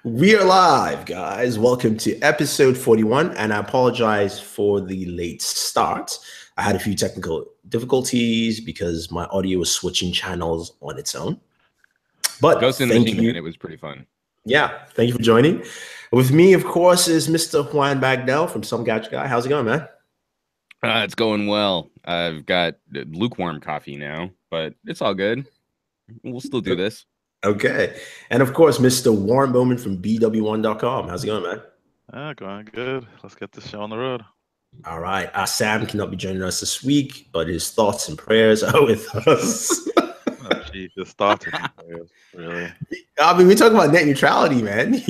We are live, guys. Welcome to episode 41, and I apologize for the late start. I had a few technical difficulties because my audio was switching channels on its own. But Ghost in the thank Machine you. Man, it was pretty fun. Yeah, thank you for joining. With me, of course, is Mr. Juan Bagdell from Some Gadget Guy. How's it going, man? It's going well. I've got lukewarm coffee now, but it's all good. We'll still do this. Okay. And of course, Mr. Warren Bowman from BW1.com. How's it going, man? Going good. Let's get this show on the road. All right. Sam cannot be joining us this week, but his thoughts and prayers are with us. Oh, gee, just thoughts and prayers, really. I mean, we talk about net neutrality, man.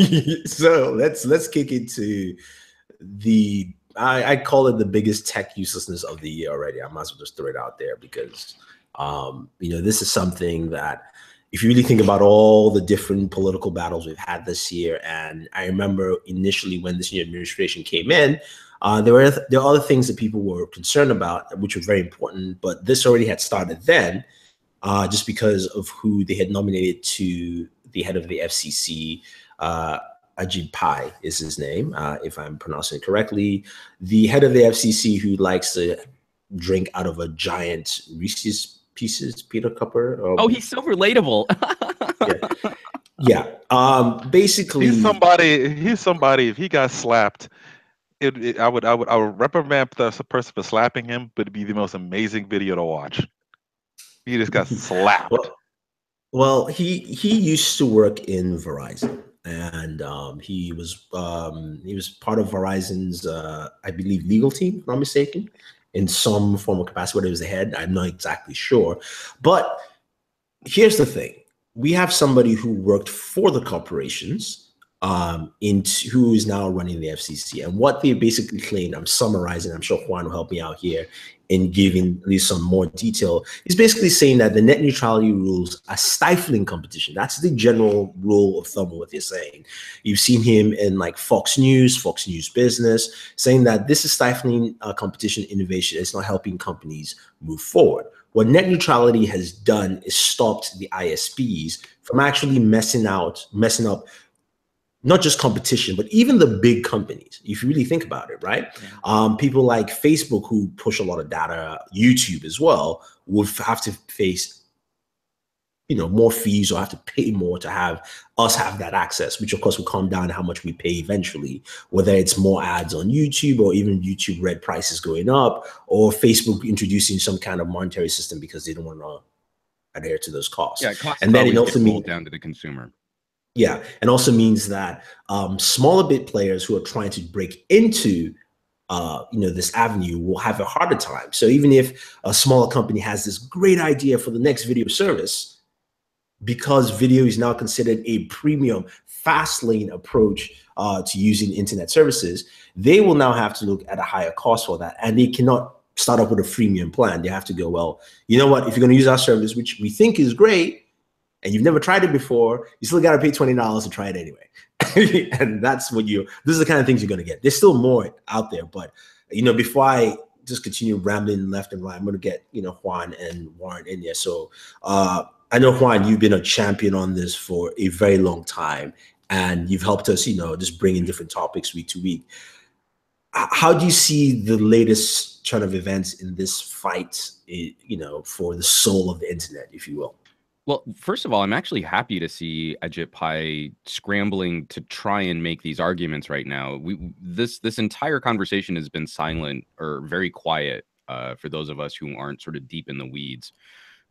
So let's kick into the I call it the biggest tech uselessness of the year already. I might as well just throw it out there because this is something that if you really think about all the different political battles we've had this year, and I remember initially when this new administration came in, there are other things that people were concerned about, which were very important, but this already had started then, just because of who they had nominated to the head of the FCC. Ajit Pai is his name, if I'm pronouncing it correctly. The head of the FCC who likes to drink out of a giant Reese's Pieces peanut cupper. Oh, he's so relatable. Yeah. Basically, he's somebody. If he got slapped, I would reprimand the person for slapping him, but it'd be the most amazing video to watch. He just got slapped. Well, he used to work in Verizon, and he was part of Verizon's, I believe, legal team, if I'm not mistaken, in some form of capacity. Whether it was the head, I'm not exactly sure. But here's the thing: we have somebody who worked for the corporations, who is now running the FCC, and what they basically claimed. I'm summarizing. I'm sure Juan will help me out here in giving at least some more detail. Is basically saying that the net neutrality rules are stifling competition. That's the general rule of thumb of what they're saying. You've seen him in like Fox News Business, saying that this is stifling competition, innovation. It's not helping companies move forward. What net neutrality has done is stopped the ISPs from actually messing up not just competition, but even the big companies, if you really think about it, right? Yeah. People like Facebook, who push a lot of data, YouTube as well, would have to face, more fees or have to pay more to have us have that access, which of course will come down to how much we pay eventually, whether it's more ads on YouTube or even YouTube red prices going up, or Facebook introducing some kind of monetary system because they don't want to adhere to those costs. Yeah, costs and then it also means down to the consumer. Yeah, and also means that smaller bit players who are trying to break into, this avenue will have a harder time. So even if a smaller company has this great idea for the next video service, because video is now considered a premium, fast lane approach to using internet services, they will now have to look at a higher cost for that, and they cannot start up with a freemium plan. They have to go, well, you know what? If you're going to use our service, which we think is great, and you've never tried it before, you still got to pay $20 to try it anyway. And that's what this is the kind of things you're going to get. There's still more out there, but before I just continue rambling left and right, I'm going to get, Juan and Warren in there. So I know, Juan, you've been a champion on this for a very long time, and you've helped us, just bring in different topics week to week. How do you see the latest turn of events in this fight, for the soul of the internet, if you will? Well, first of all, I'm actually happy to see Ajit Pai scrambling to try and make these arguments right now. This entire conversation has been silent or very quiet for those of us who aren't sort of deep in the weeds,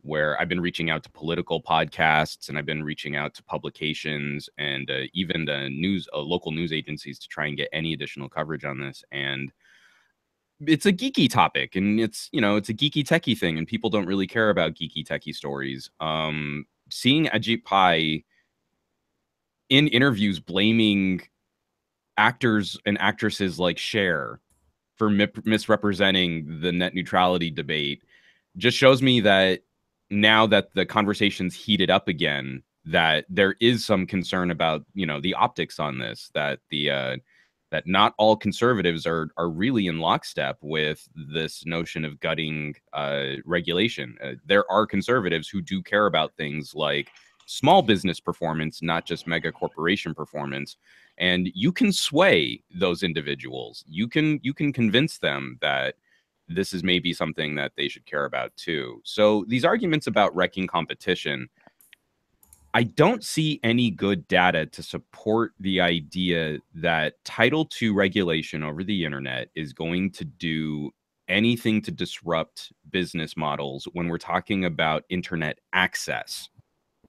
where I've been reaching out to political podcasts and I've been reaching out to publications and even the local news agencies to try and get any additional coverage on this. And it's a geeky topic, and it's a geeky techie thing, and people don't really care about geeky techie stories. Seeing Ajit Pai in interviews blaming actors and actresses like Cher for misrepresenting the net neutrality debate just shows me that now that the conversation's heated up again, that there is some concern about, the optics on this, that that not all conservatives are really in lockstep with this notion of gutting regulation. There are conservatives who do care about things like small business performance, not just mega corporation performance. And you can sway those individuals. You can convince them that this is maybe something that they should care about too. So these arguments about wrecking competition, I don't see any good data to support the idea that Title II regulation over the internet is going to do anything to disrupt business models when we're talking about internet access.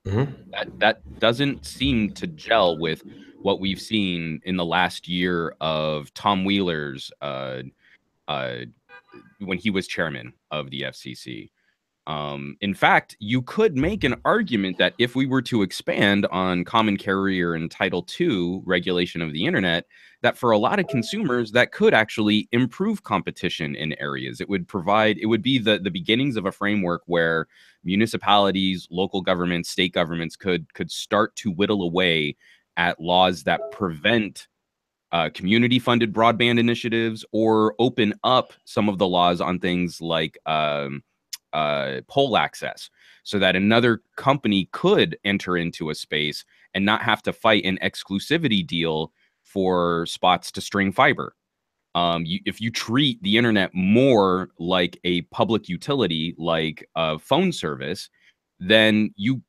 Mm-hmm. That doesn't seem to gel with what we've seen in the last year of Tom Wheeler's when he was chairman of the FCC. In fact, you could make an argument that if we were to expand on common carrier and Title II regulation of the internet, that for a lot of consumers, that could actually improve competition in areas. It would be the beginnings of a framework where municipalities, local governments, state governments could start to whittle away at laws that prevent community-funded broadband initiatives, or open up some of the laws on things like pole access, so that another company could enter into a space and not have to fight an exclusivity deal for spots to string fiber. If you treat the internet more like a public utility, like a phone service, then you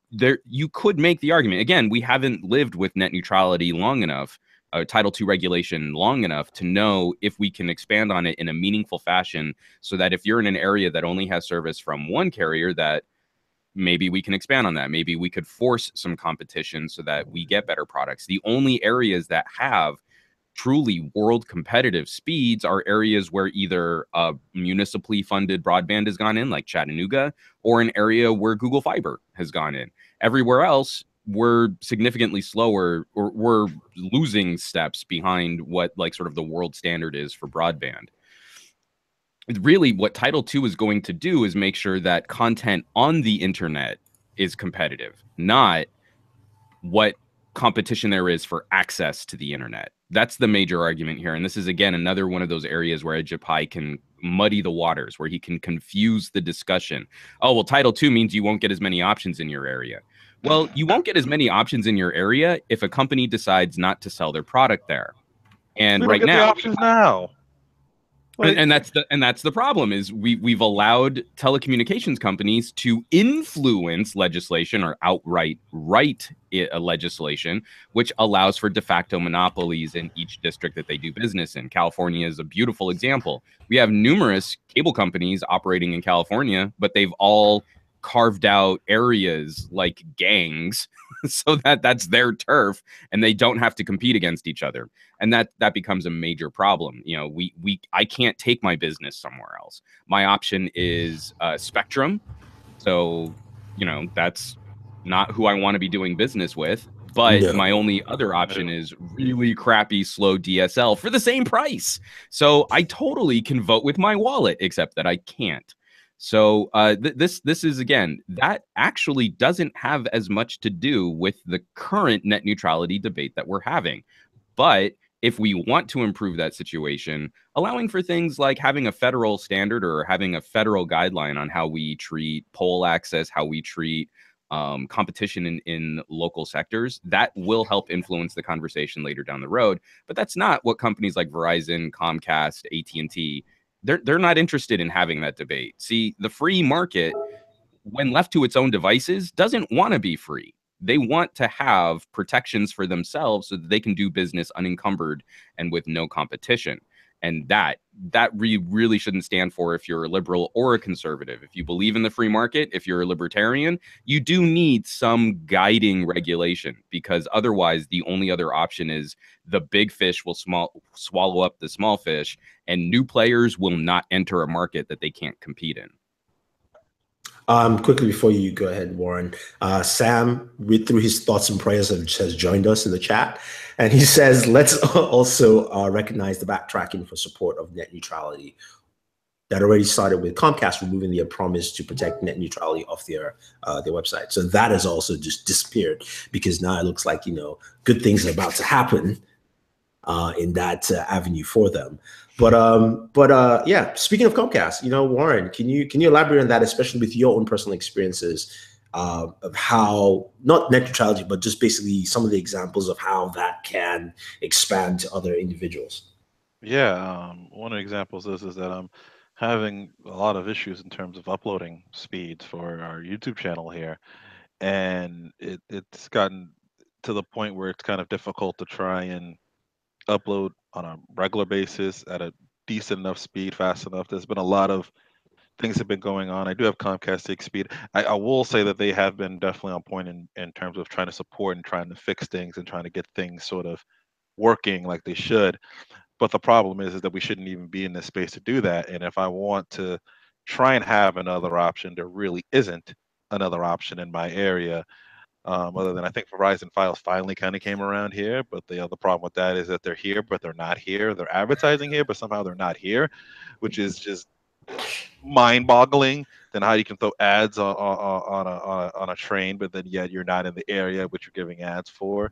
could make the argument. Again, we haven't lived with net neutrality long enough, Title II regulation long enough to know if we can expand on it in a meaningful fashion, so that if you're in an area that only has service from one carrier, that maybe we can expand on that. Maybe we could force some competition so that we get better products. The only areas that have truly world competitive speeds are areas where either municipally funded broadband has gone in, like Chattanooga, or an area where Google Fiber has gone in. Everywhere else, we're significantly slower, or we're losing steps behind what like sort of the world standard is for broadband. Really, what Title II is going to do is make sure that content on the internet is competitive, not what competition there is for access to the internet. That's the major argument here. And this is, again, another one of those areas where Ajit can muddy the waters, where he can confuse the discussion. Oh, well, Title II means you won't get as many options in your area. Well, you won't get as many options in your area if a company decides not to sell their product there. And right now, the options now. Like, and that's the problem, is we've allowed telecommunications companies to influence legislation, or outright write a legislation, which allows for de facto monopolies in each district that they do business in. California is a beautiful example. We have numerous cable companies operating in California, but they've all carved out areas like gangs so that that's their turf, and they don't have to compete against each other. And that becomes a major problem. You know, I can't take my business somewhere else. My option is Spectrum. So, you know, that's not who I want to be doing business with. But No. my only other option is really crappy, slow DSL for the same price. So I totally can vote with my wallet, except that I can't. So this is, again, that actually doesn't have as much to do with the current net neutrality debate that we're having. But if we want to improve that situation, allowing for things like having a federal standard or having a federal guideline on how we treat pole access, how we treat competition in local sectors, that will help influence the conversation later down the road. But that's not what companies like Verizon, Comcast, AT&T, they're not interested in having that debate. See, the free market, when left to its own devices, doesn't want to be free. They want to have protections for themselves so that they can do business unencumbered and with no competition. And that really shouldn't stand for if you're a liberal or a conservative. If you believe in the free market, if you're a libertarian, you do need some guiding regulation, because otherwise the only other option is the big fish will swallow up the small fish, and new players will not enter a market that they can't compete in. Quickly before you go ahead, Warren, Sam, read through his thoughts and prayers, and has joined us in the chat. And he says, let's also recognize the backtracking for support of net neutrality that already started with Comcast removing their promise to protect net neutrality off their website. So that has also just disappeared, because now it looks like, you know, good things are about to happen in that avenue for them. But yeah, speaking of Comcast, you know, Warren, can you elaborate on that, especially with your own personal experiences of how, not net neutrality, but just basically some of the examples of how that can expand to other individuals. Yeah, one of the examples is that I'm having a lot of issues in terms of uploading speeds for our YouTube channel here, and it's gotten to the point where it's kind of difficult to try and upload on a regular basis at a decent enough speed, fast enough. There's been a lot of things have been going on. I do have Comcast 6 speed. I will say that they have been definitely on point in terms of trying to support and trying to fix things and trying to get things sort of working like they should. But the problem is that we shouldn't even be in this space to do that. And if I want to try and have another option, there really isn't another option in my area. Other than I think Verizon Files finally kind of came around here, but the other problem with that is that they're here, but they're not here. They're advertising here, but somehow they're not here, which is just mind-boggling. Then how you can throw ads on a train, but then yet you're not in the area which you're giving ads for.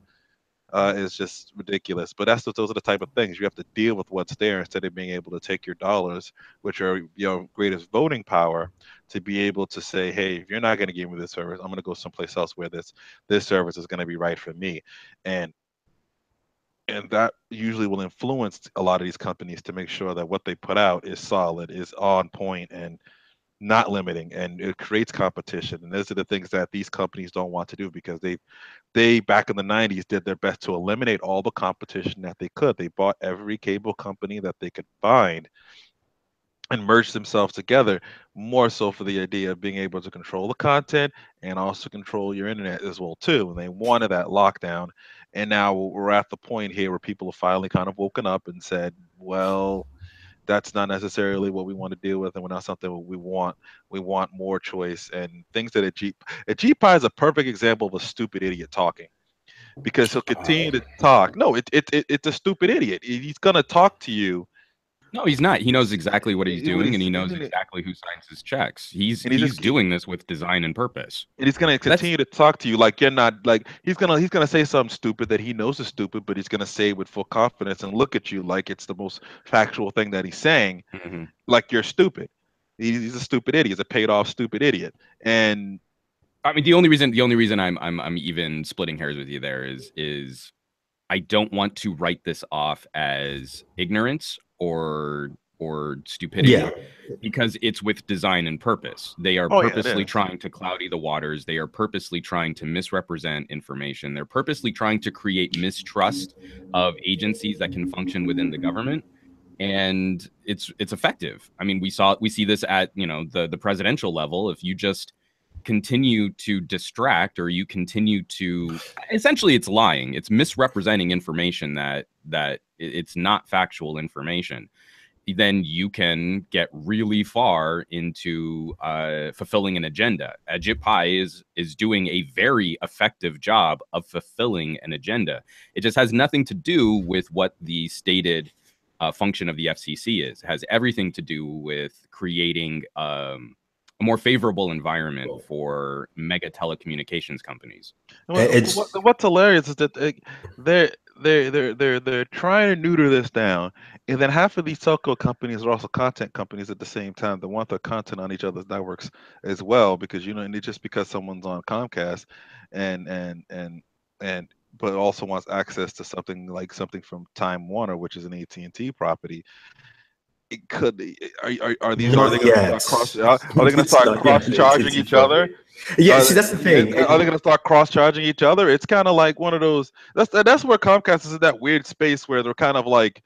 Is just ridiculous. But those are the type of things you have to deal with what's there instead of being able to take your dollars, which are your greatest voting power, to be able to say, hey, if you're not going to give me this service, I'm going to go someplace else where this service is going to be right for me. And that usually will influence a lot of these companies to make sure that what they put out is solid, is on point, and not limiting, and it creates competition. And those are the things that these companies don't want to do, because they back in the 90s did their best to eliminate all the competition that they could. They bought every cable company that they could find and merged themselves together, more so for the idea of being able to control the content and also control your internet as well too. And they wanted that lockdown. And now we're at the point here where people have finally kind of woken up and said, well, that's not necessarily what we want to deal with, and we're not something we want. We want more choice and things that a GPI is a perfect example of a stupid idiot talking, because he'll continue to talk. No, it's a stupid idiot. He's gonna talk to you. No, he's not. He knows exactly what he's What doing, and he he's knows exactly who signs his checks. He's and he's he's just doing this with design and purpose. and he's gonna That's continue to talk to you like you're not, like he's gonna say something stupid that he knows is stupid, but he's gonna say it with full confidence and look at you like it's the most factual thing that he's saying, mhm. like you're stupid. He's a stupid idiot. He's a paid off stupid idiot. And I mean, the only reason I'm even splitting hairs with you there is I don't want to write this off as ignorance or stupidity, Yeah. because it's with design and purpose. They are oh yeah, it purposely is. trying to cloudy the waters. They are purposely trying to misrepresent information. They're purposely trying to create mistrust of agencies that can function within the government. And it's effective. I mean, we see this at, the presidential level. If you just continue to distract, or you continue to, essentially it's lying, it's misrepresenting information that it's not factual information, then you can get really far into fulfilling an agenda. Ajit Pai is doing a very effective job of fulfilling an agenda. It just has nothing to do with what the stated function of the FCC is. It has everything to do with creating a more favorable environment for mega telecommunications companies. It's What's hilarious is that they're they're trying to neuter this down, and then half of these telco companies are also content companies at the same time that want their content on each other's networks as well, because and just because someone's on Comcast and but also wants access to something from Time Warner, which is an AT&T property. It could are they not going to start yet. cross are they going to It's start not yet cross an charging AT&T each other? property. Yeah, see, that's the thing. Are they going to start cross charging each other? It's kind of like one of those. That's where Comcast is in that weird space where they're kind of like,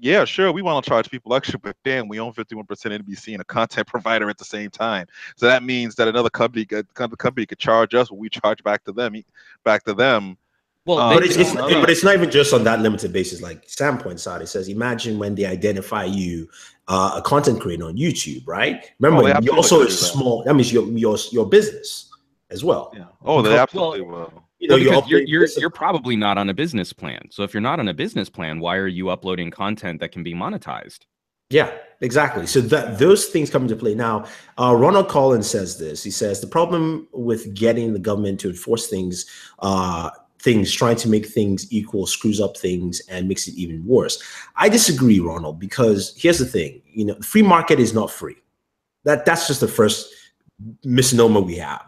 yeah, sure, we want to charge people extra, but damn, we own 51% NBC and a content provider at the same time. So that means that another company could charge us what we charge back to them. Well, But they already. but it's not even just on that limited basis. Like Sam points out, it says, imagine when they identify you a content creator on YouTube, right? Oh, Remember, they you absolutely also gonna a do that. small. That means your business as well. Yeah. Oh, they Because absolutely will. Well, you're because uploading this. you're probably not on a business plan. So if you're not on a business plan, why are you uploading content that can be monetized? Yeah, exactly. So that those things come into play now. Ronald Collins says this. He says the problem with getting the government to enforce things, trying to make things equal, screws up things and makes it even worse. I disagree, Ronald, because here's the thing. The free market is not free. That's just the first misnomer we have.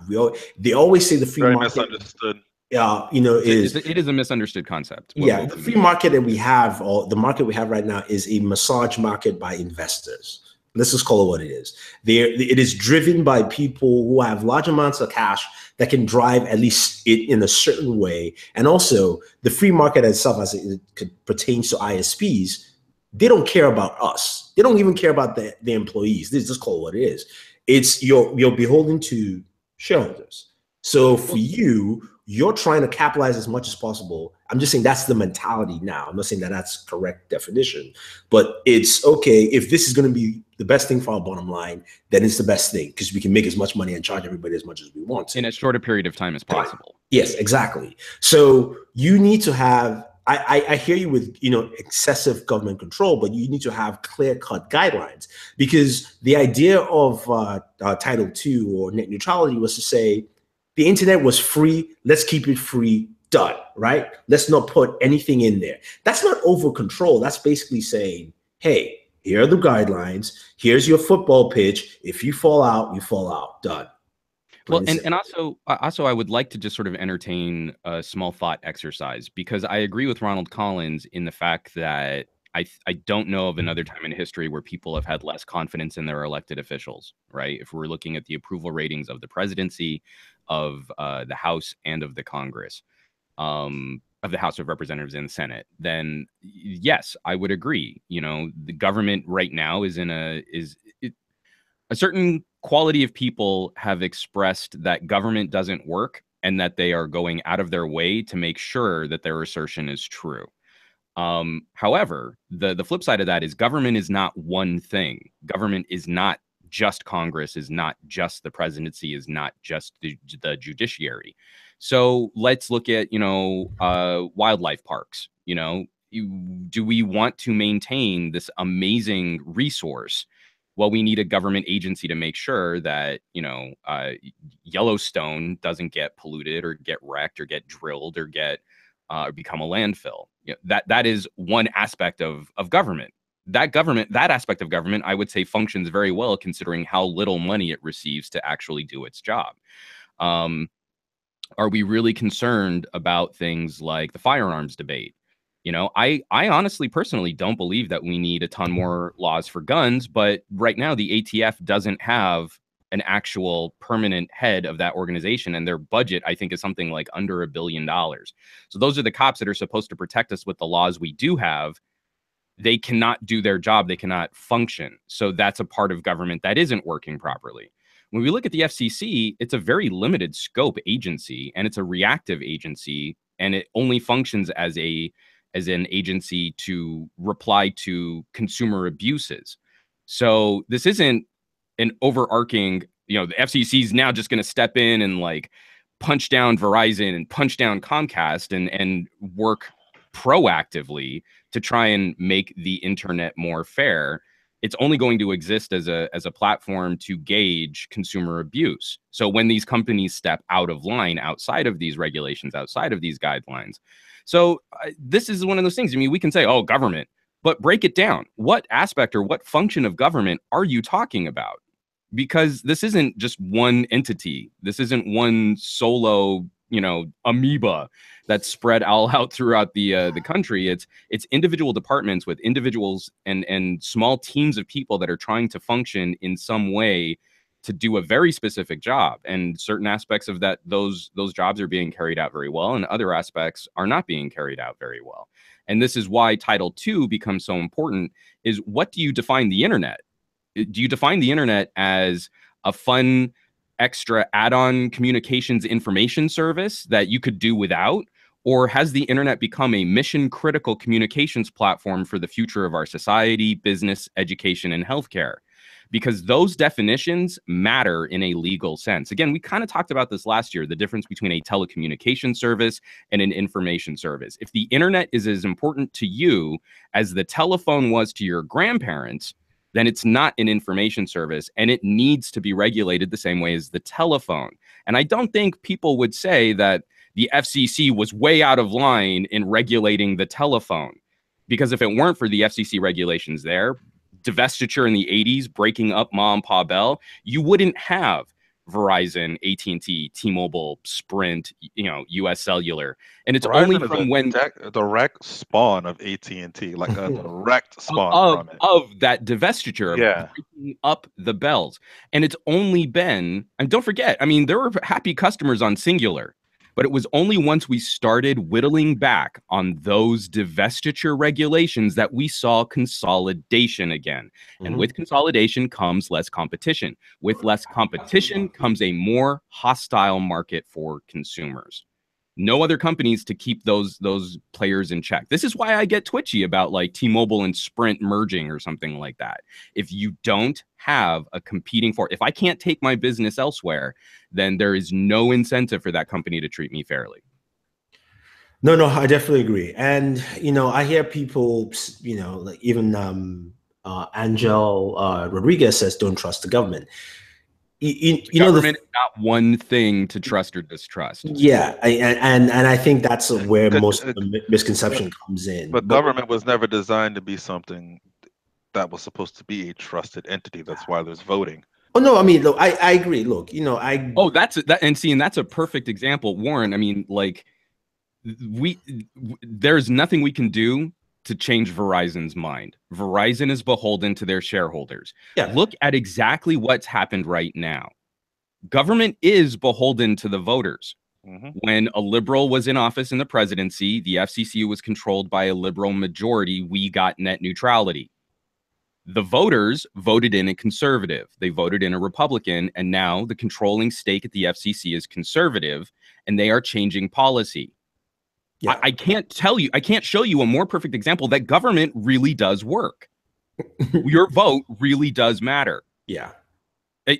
They always say the free Very market, misunderstood. It is a misunderstood concept. The free market that we have, or the market we have right now, is a massage market by investors. Let's just call it what it is. It is driven by people who have large amounts of cash that can drive at least it in a certain way. And also the free market itself, as it pertains to ISPs, they don't care about us. They don't even care about the employees. This just call it what it is. It's you're beholden to shareholders. So for you, you're trying to capitalize as much as possible. I'm just saying that's the mentality now. I'm not saying that that's correct definition, but it's okay. If this is going to be the best thing for our bottom line, then it's the best thing because we can make as much money and charge everybody as much as we want to. In as short a period of time as possible. Yes, exactly. So you need to have, I hear you with, excessive government control, but you need to have clear-cut guidelines, because the idea of Title II or net neutrality was to say, the internet was free. Let's keep it free. Done. Right? Let's not put anything in there. That's not over control. That's basically saying, hey, here are the guidelines. Here's your football pitch. If you fall out, you fall out. Done. Well, and also I would like to just sort of entertain a small thought exercise, because I agree with Ronald Collins in the fact that I don't know of another time in history where people have had less confidence in their elected officials, right? If we're looking at the approval ratings of the presidency, of the House, and of the Congress, of the House of Representatives and the Senate, then yes, I would agree. The government right now is in a certain quality of people have expressed that government doesn't work and that they are going out of their way to make sure that their assertion is true. However, the flip side of that is government is not one thing. Government is not just Congress, is not just the presidency, is not just the judiciary. So let's look at, wildlife parks. Do we want to maintain this amazing resource? Well, we need a government agency to make sure that, Yellowstone doesn't get polluted or get wrecked or get drilled or get become a landfill. That is one aspect of government. That aspect of government, I would say, functions very well considering how little money it receives to actually do its job. Are we really concerned about things like the firearms debate? I honestly, personally don't believe that we need a ton more laws for guns, but right now the ATF doesn't have an actual permanent head of that organization, and their budget, I think, is something like under $1 billion. So those are the cops that are supposed to protect us with the laws we do have. They cannot do their job. They cannot function. So that's a part of government that isn't working properly. When we look at the FCC, it's a very limited scope agency, and it's a reactive agency, and it only functions as an agency to reply to consumer abuses. So this isn't an overarching, the FCC is now just going to step in and like punch down Verizon and punch down Comcast and work proactively to try and make the internet more fair. It's only going to exist as a platform to gauge consumer abuse. So when these companies step out of line, outside of these regulations, outside of these guidelines. So this is one of those things. I mean, we can say, oh, government, but break it down. What aspect or what function of government are you talking about? Because this isn't just one entity. This isn't one solo, amoeba that's spread all out throughout the country. It's individual departments with individuals and small teams of people that are trying to function in some way to do a very specific job. And certain aspects of those jobs are being carried out very well, and other aspects are not being carried out very well. And this is why Title II becomes so important, is what do you define the internet? Do you define the internet as a fun, extra add-on communications information service that you could do without? Or has the internet become a mission-critical communications platform for the future of our society, business, education, and healthcare? Because those definitions matter in a legal sense. Again, we kind of talked about this last year, the difference between a telecommunication service and an information service. If the internet is as important to you as the telephone was to your grandparents, then it's not an information service, and it needs to be regulated the same way as the telephone. And I don't think people would say that the FCC was way out of line in regulating the telephone, because if it weren't for the FCC regulations there, divestiture in the 80s, breaking up Ma and Pa Bell, you wouldn't have Verizon, AT&T, T-Mobile, Sprint, US Cellular. And it's only Verizon is from when a direct spawn of AT&T, like a direct spawn of from it. that divestiture of Yeah. breaking up the bells. And it's only been, and don't forget, I mean, there were happy customers on Singular, but it was only once we started whittling back on those divestiture regulations that we saw consolidation again. And with consolidation comes less competition. With less competition comes a more hostile market for consumers. No other companies to keep those players in check. This is why I get twitchy about like T-Mobile and Sprint merging or something like that. If you don't have a competing force, if I can't take my business elsewhere, then there is no incentive for that company to treat me fairly. No, I definitely agree. And, I hear people, like even Angel Rodriguez says, don't trust the government. Government is not one thing to trust or distrust. Yeah. And I think that's where most of the misconception comes in. But government was never designed to be something that was supposed to be a trusted entity. That's why there's voting. Oh, no, I mean, look, I agree. Look, Oh, that's a perfect example, Warren. I mean, like, there's nothing we can do to change Verizon's mind. Verizon is beholden to their shareholders. Yeah. Look at exactly what's happened right now. Government is beholden to the voters. When a liberal was in office in the presidency, the FCC was controlled by a liberal majority. We got net neutrality. The voters voted in a conservative. They voted in a Republican, and now the controlling stake at the FCC is conservative, and they are changing policy. Yeah. I can't show you a more perfect example that government really does work. Your vote really does matter. Yeah.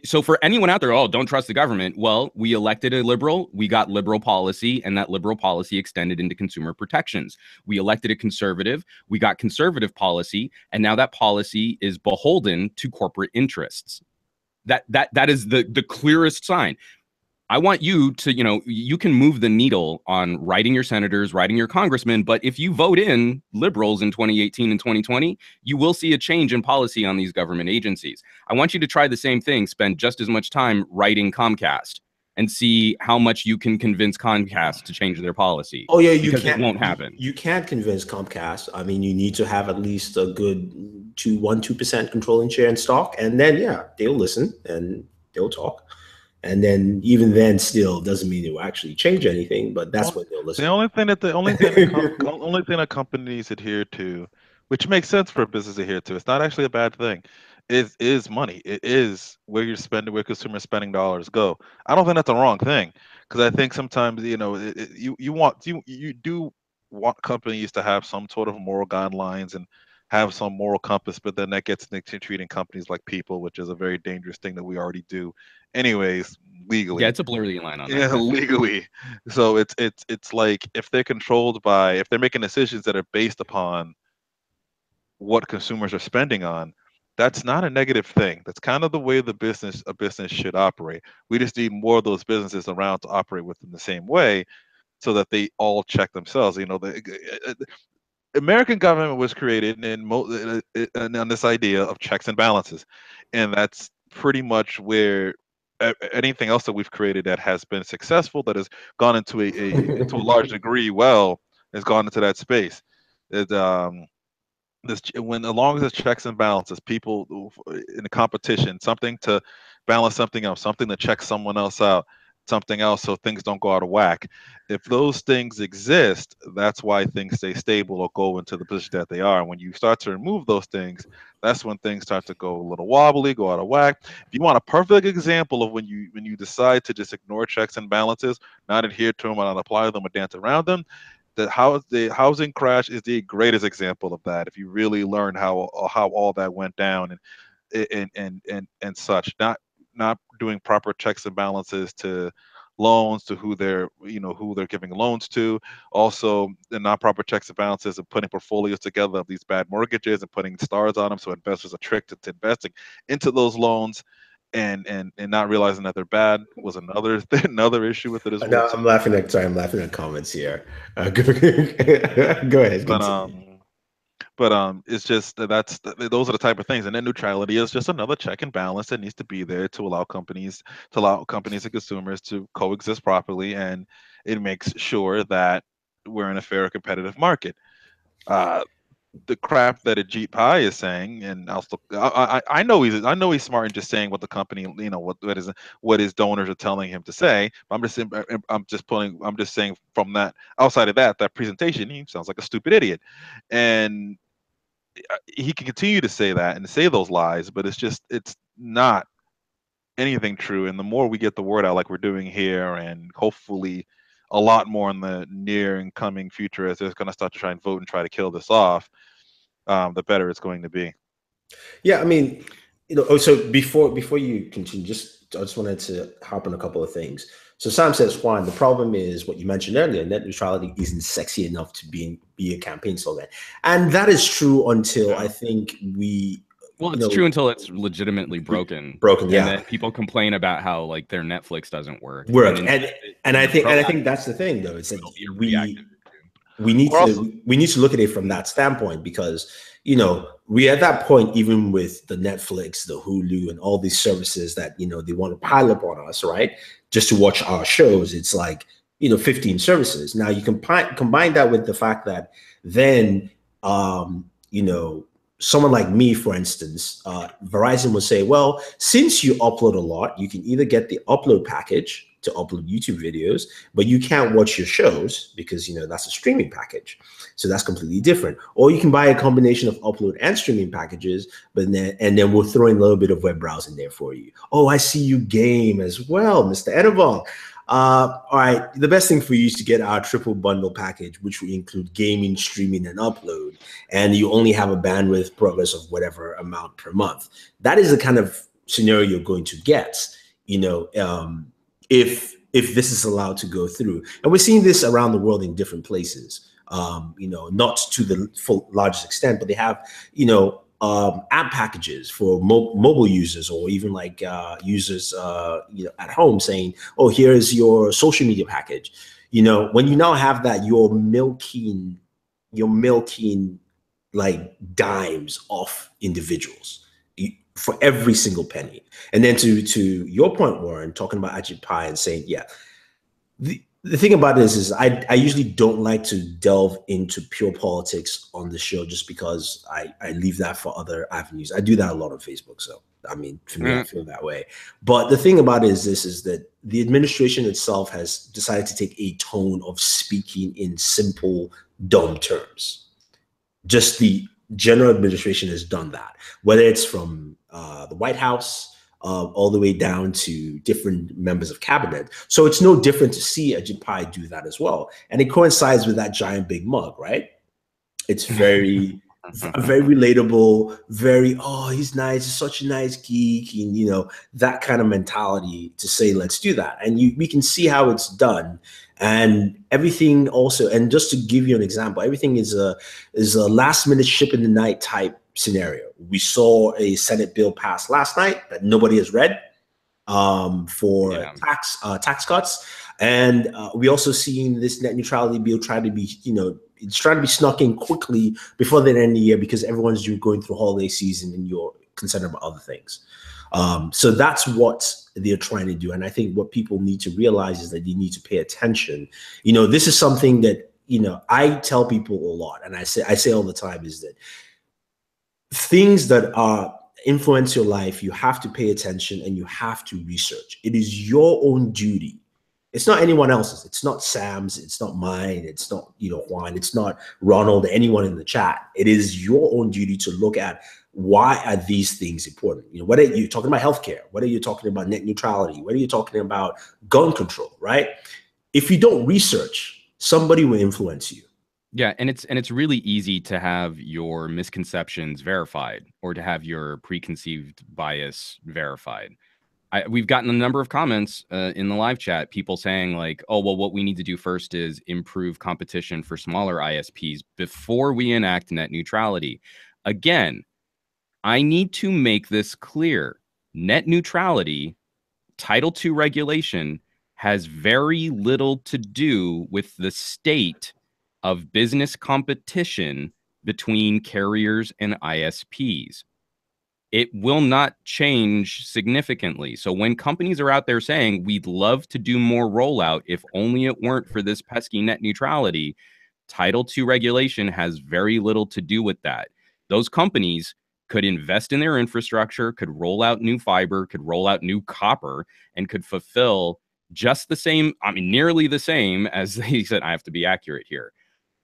So for anyone out there, oh, don't trust the government. Well, we elected a liberal, we got liberal policy, and that liberal policy extended into consumer protections. We elected a conservative, we got conservative policy, and now that policy is beholden to corporate interests. That is the clearest sign. I want you to, you can move the needle on writing your senators, writing your congressmen, but if you vote in liberals in 2018 and 2020, you will see a change in policy on these government agencies. I want you to try the same thing, spend just as much time writing Comcast and see how much you can convince Comcast to change their policy. Oh, yeah, because it won't happen. You can't convince Comcast. I mean, you need to have at least a good 2% controlling share in stock, and then, yeah, they'll listen and they'll talk. And then even then still doesn't mean it will actually change anything, but that's when they'll listen. The only thing that companies adhere to, which makes sense for a business to adhere to, it's not actually a bad thing, is money. It is where you're spending, where consumer spending dollars go. I don't think that's a wrong thing, because I think sometimes you do want companies to have some sort of moral guidelines and have some moral compass, but then that gets into treating companies like people, which is a very dangerous thing that we already do anyways, legally. Yeah, it's a blurry line on that. Yeah, legally. So it's like if they're if they're making decisions that are based upon what consumers are spending on, that's not a negative thing. That's kind of the way a business should operate. We just need more of those businesses around to operate within the same way, so that they all check themselves. The American government was created on this idea of checks and balances, and that's pretty much where anything else that we've created that has been successful, that has gone into to a large degree, has gone into that space. Along as there's checks and balances, people in a competition, something to balance something else, something to check someone else out, something else, so things don't go out of whack. If those things exist, that's why things stay stable or go into the position that they are. And when you start to remove those things, that's when things start to go a little wobbly, go out of whack. If you want a perfect example of when you decide to just ignore checks and balances, not adhere to them, not apply them, or dance around them, the housing crash is the greatest example of that. If you really learn how all that went down and such, not doing proper checks and balances to loans, to who they're giving loans to, also the not proper checks and balances of putting portfolios together of these bad mortgages and putting stars on them so investors are tricked into investing into those loans, and not realizing that they're bad, was another issue with it as well. No, I'm laughing at comments here. Go ahead. But But it's just those are the type of things, and net neutrality is just another check and balance that needs to be there to allow companies and consumers to coexist properly, and it makes sure that we're in a fair competitive market. Uh, the crap that Ajit Pai is saying, and I know he's smart in just saying what the company, what his donors are telling him to say. But I'm just saying from that, outside of that presentation, he sounds like a stupid idiot, and he can continue to say that and say those lies, but it's not anything true. And the more we get the word out, like we're doing here, and hopefully a lot more in the near and coming future, as they're going to start to try and vote and try to kill this off, the better it's going to be. Yeah, I mean, so before you continue, I just wanted to hop on a couple of things. So Sam says, Juan, the problem is what you mentioned earlier, net neutrality isn't sexy enough to be a campaign slogan. And that is true until I think it's true until it's legitimately broken. Broken, yeah. And then people complain about how like their Netflix doesn't work. And I think that's the thing, though. It's that we need to look at it from that standpoint, because we at that point, even with the Netflix, the Hulu, and all these services that they want to pile up on us, right, just to watch our shows. It's like 15 services. Now you can combine that with the fact that then someone like me, for instance, Verizon will say, well, since you upload a lot, you can either get the upload package to upload YouTube videos, but you can't watch your shows because that's a streaming package. So that's completely different. Or you can buy a combination of upload and streaming packages, and then we'll throw in a little bit of web browsing there for you. Oh, I see you game as well, Mr. Edevon. All right, the best thing for you is to get our triple bundle package, which will include gaming, streaming, and upload, and you only have a bandwidth progress of whatever amount per month. That is the kind of scenario you're going to get, if this is allowed to go through. And we're seeing this around the world in different places, not to the largest extent, but they have, app packages for mobile users, or even like users at home, saying, oh, here's your social media package. When you now have that, you're milking like dimes off individuals for every single penny. And then to your point, Warren, talking about Ajit Pai and saying, yeah, the thing about this is I usually don't like to delve into pure politics on the show, just because I leave that for other avenues. I do that a lot on Facebook. So, I mean, for me, I feel that way. But the thing about it is that the administration itself has decided to take a tone of speaking in simple, dumb terms. Just the general administration has done that, whether it's from the White House, all the way down to different members of cabinet. So it's no different to see Ajit Pai do that as well. And it coincides with that giant big mug, right? It's very, very relatable, he's nice, he's such a nice geek, and that kind of mentality to say, let's do that. And we can see how it's done. And everything also, and just to give you an example, everything is a last minute ship in the night type scenario. We saw a Senate bill pass last night that nobody has read, for tax cuts, and we also seen this net neutrality bill try to be, it's trying to be snuck in quickly before the end of the year, because everyone's going through holiday season and you're concerned about other things. So that's what they're trying to do, and I think what people need to realize is that they need to pay attention. This is something that I tell people a lot, and I say all the time, is that things that influence your life, you have to pay attention and you have to research. It is your own duty. It's not anyone else's. It's not Sam's. It's not mine. It's not Juan. It's not Ronald. Anyone in the chat. It is your own duty to look at, why are these things important? Whether you're talking about healthcare, whether you're talking about net neutrality, whether you're talking about gun control, right? If you don't research, somebody will influence you. Yeah, and it's really easy to have your misconceptions verified, or to have your preconceived bias verified. We've gotten a number of comments in the live chat, people saying like, oh, well, what we need to do first is improve competition for smaller ISPs before we enact net neutrality. Again, I need to make this clear. Net neutrality, Title II regulation, has very little to do with the state of business competition between carriers and ISPs. It will not change significantly. So when companies are out there saying, we'd love to do more rollout if only it weren't for this pesky net neutrality, Title II regulation has very little to do with that. Those companies could invest in their infrastructure, could roll out new fiber, could roll out new copper, and could fulfill just the same, I mean, nearly the same as they said. I have to be accurate here.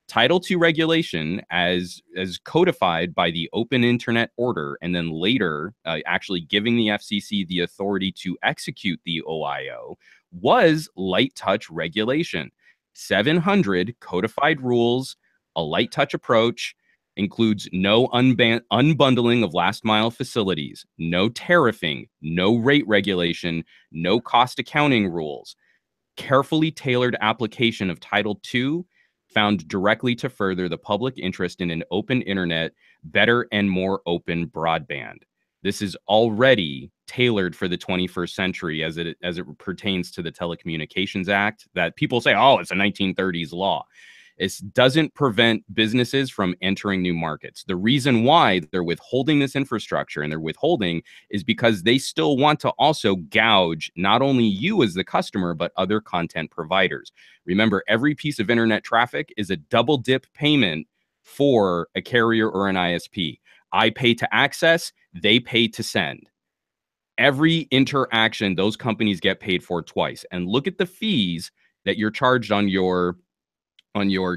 Title II regulation, as codified by the Open Internet Order, and then later actually giving the FCC the authority to execute the OIO, was light touch regulation. 700 codified rules, a light touch approach, includes no unbundling of last mile facilities, no tariffing, no rate regulation, no cost accounting rules. Carefully tailored application of Title II found directly to further the public interest in an open internet, better and more open broadband. This is already tailored for the 21st century as it pertains to the Telecommunications Act that people say, oh, it's a 1930s law. It doesn't prevent businesses from entering new markets. The reason why they're withholding this infrastructure, and they're withholding, is because they still want to also gouge not only you as the customer, but other content providers. Remember, every piece of internet traffic is a double dip payment for a carrier or an ISP. I pay to access, they pay to send. Every interaction, those companies get paid for twice. And look at the fees that you're charged on your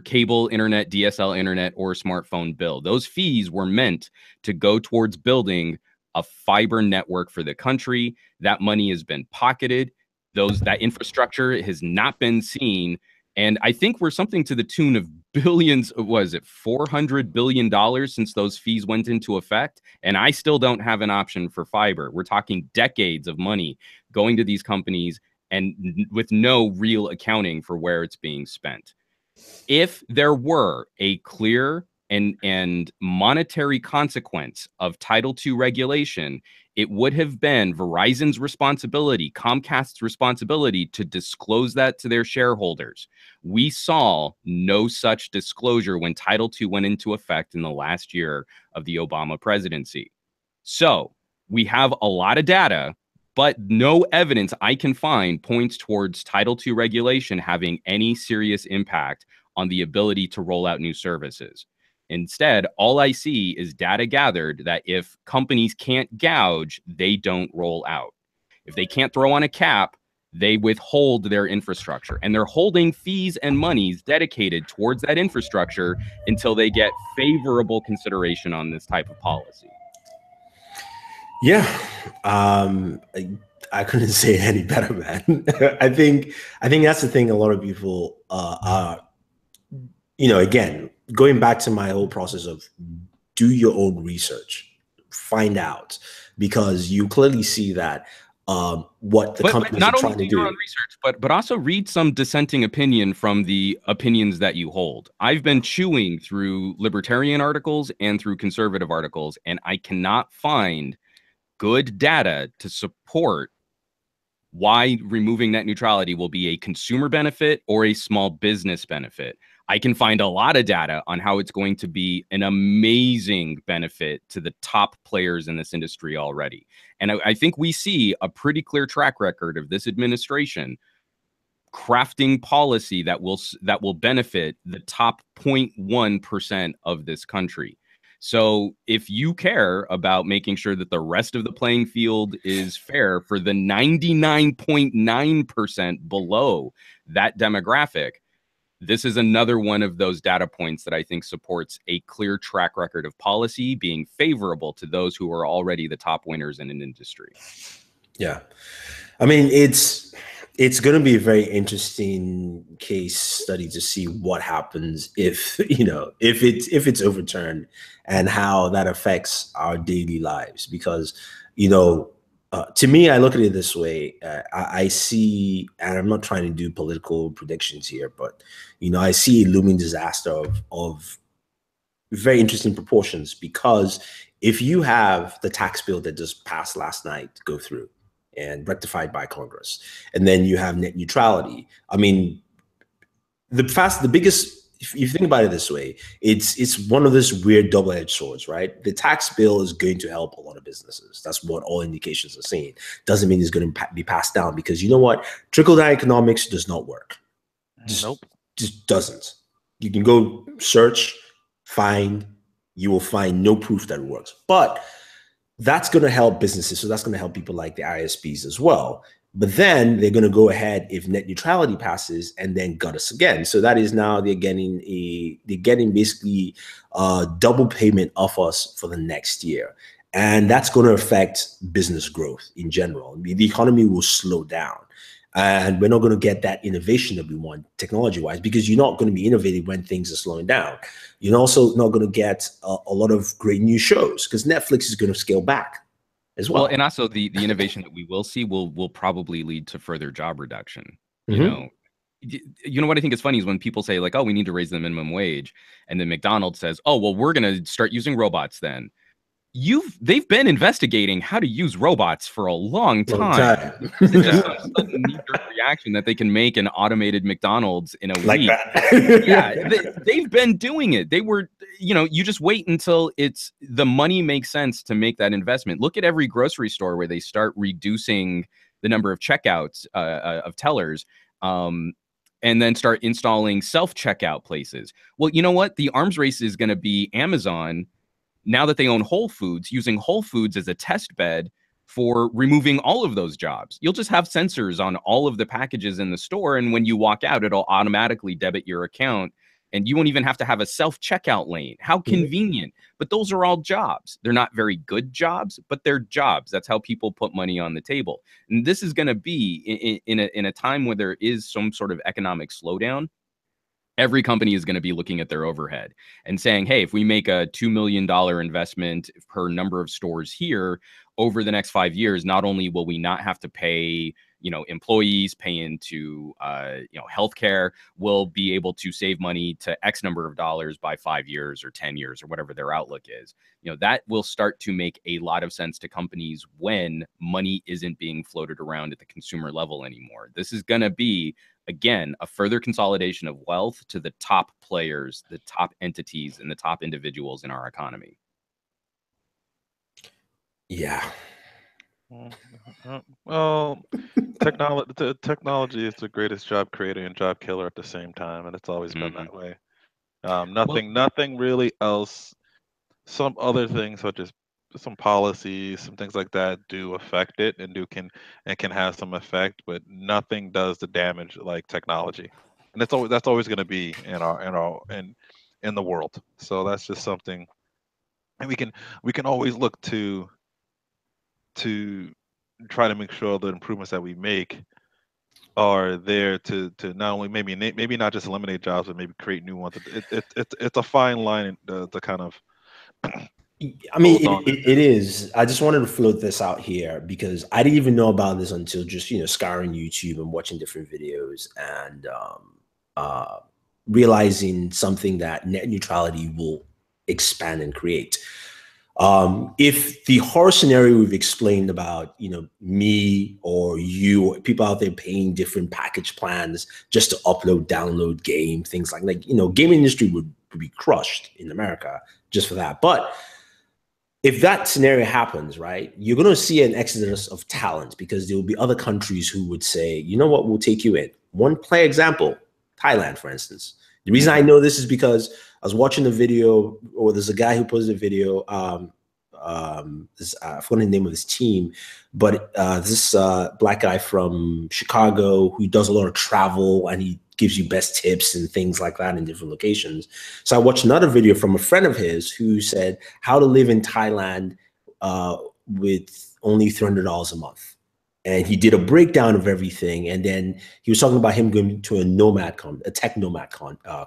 cable internet, DSL internet, or smartphone bill. Those fees were meant to go towards building a fiber network for the country. That money has been pocketed. That infrastructure has not been seen. And I think we're something to the tune of billions, was it $400 billion since those fees went into effect? And I still don't have an option for fiber. We're talking decades of money going to these companies and with no real accounting for where it's being spent. If there were a clear and monetary consequence of Title II regulation, it would have been Verizon's responsibility, Comcast's responsibility to disclose that to their shareholders. We saw no such disclosure when Title II went into effect in the last year of the Obama presidency. So we have a lot of data, but no evidence I can find points towards Title II regulation having any serious impact on the ability to roll out new services. Instead, all I see is data gathered that if companies can't gouge, they don't roll out. If they can't throw on a cap, they withhold their infrastructure. And they're holding fees and monies dedicated towards that infrastructure until they get favorable consideration on this type of policy. Yeah. I couldn't say it any better, man. I think that's the thing a lot of people are, again, going back to my whole process of do your own research, find out, because you clearly see that what the companies are trying to do. Your own research, but also read some dissenting opinion from the opinions that you hold. I've been chewing through libertarian articles and through conservative articles, and I cannot find good data to support why removing net neutrality will be a consumer benefit or a small business benefit. I can find a lot of data on how it's going to be an amazing benefit to the top players in this industry already. And I think we see a pretty clear track record of this administration crafting policy that will benefit the top 0.1% of this country. So if you care about making sure that the rest of the playing field is fair for the 99.9% below that demographic, this is another one of those data points that I think supports a clear track record of policy being favorable to those who are already the top winners in an industry. Yeah. I mean, it's going to be a very interesting case study to see what happens if it's overturned and how that affects our daily lives. Because, to me, I look at it this way. I see, and I'm not trying to do political predictions here, but, I see a looming disaster of very interesting proportions, because if you have the tax bill that just passed last night go through and rectified by Congress, and then you have net neutrality, I mean, the biggest if you think about it this way, it's one of those weird double-edged swords, right? The tax bill is going to help a lot of businesses. That's what all indications are saying. Doesn't mean it's going to be passed down, because you know what? Trickle-down economics does not work. Just doesn't. You can go search, find, you will find no proof that it works. But that's going to help businesses. So that's going to help people like the ISPs as well. But then they're going to go ahead if net neutrality passes and then gut us again. So that is now they're getting basically a double payment off us for the next year. And that's going to affect business growth in general. I mean, the economy will slow down. And we're not going to get that innovation that we want technology-wise, because you're not going to be innovating when things are slowing down. You're also not going to get a lot of great new shows, because Netflix is going to scale back as well. And also the innovation that we will see will probably lead to further job reduction. Mm-hmm. You know what I think is funny is when people say like, oh, we need to raise the minimum wage, and then McDonald's says, oh, well, we're going to start using robots then. They've been investigating how to use robots for a long time. It's just some sudden knee-jerk reaction that they can make an automated McDonald's in a week. Yeah, they've been doing it. They were, you just wait until the money makes sense to make that investment. Look at every grocery store where they start reducing the number of checkouts of tellers, and then start installing self-checkout places. Well, you know what? The arms race is going to be Amazon, now that they own Whole Foods, using Whole Foods as a test bed for removing all of those jobs. You'll just have sensors on all of the packages in the store, and when you walk out, it'll automatically debit your account, and you won't even have to have a self-checkout lane. How convenient. But those are all jobs. They're not very good jobs, but they're jobs. That's how people put money on the table. And this is going to be in a time where there is some sort of economic slowdown. Every company is going to be looking at their overhead and saying, hey, if we make a $2 million investment per number of stores here over the next 5 years, not only will we not have to pay, employees, pay into, healthcare, we'll be able to save money to X number of dollars by 5 years or 10 years or whatever their outlook is. That will start to make a lot of sense to companies when money isn't being floated around at the consumer level anymore. This is going to be, again, a further consolidation of wealth to the top players, the top entities, and the top individuals in our economy. Yeah. Well, technology is the greatest job creator and job killer at the same time, and it's always been that way. Nothing really else. Some other things, such as some policies, some things like that, do affect it and can have some effect, but nothing does the damage like technology, and that's always going to be in the world. So that's just something, and we can always look to try to make sure the improvements that we make are there to not only maybe not just eliminate jobs, but maybe create new ones. It's a fine line to kind of. I mean, it is. I just wanted to float this out here because I didn't even know about this until just, scouring YouTube and watching different videos and realizing something that net neutrality will expand and create. If the horror scenario we've explained about, me or you, or people out there paying different package plans just to upload, download game, things like gaming industry would be crushed in America just for that. But if that scenario happens, right, you're going to see an exodus of talent because there will be other countries who would say, you know what, we'll take you in. One play example, Thailand, for instance. The reason I know this is because I was watching the video, or there's a guy who posted a video. I forgot the name of his team, but this black guy from Chicago who does a lot of travel, and he gives you best tips and things like that in different locations. So I watched another video from a friend of his who said how to live in Thailand with only $300 a month. And he did a breakdown of everything. And then he was talking about him going to a tech nomad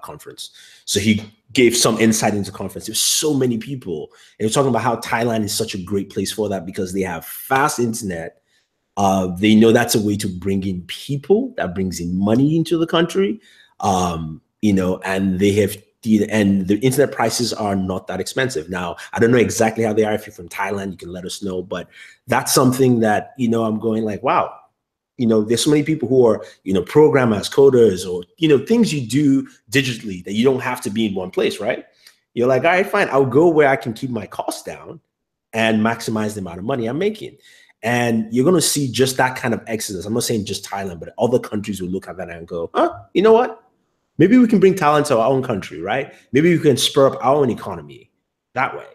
conference. So he gave some insight into the conference. There's so many people. And he was talking about how Thailand is such a great place for that because they have fast internet. They know that's a way to bring in people, that brings in money into the country, and they have the internet prices are not that expensive. Now, I don't know exactly how they are. If you're from Thailand, you can let us know. But that's something that, I'm going like, wow, You know, there's so many people who are, you know, programmers, coders, or, you know, things you do digitally that you don't have to be in one place, right? You're like, all right, fine. I'll go where I can keep my costs down and maximize the amount of money I'm making. And you're going to see just that kind of exodus. I'm not saying just Thailand, but other countries will look at that and go, you know what? Maybe we can bring talent to our own country, right? Maybe we can spur up our own economy that way.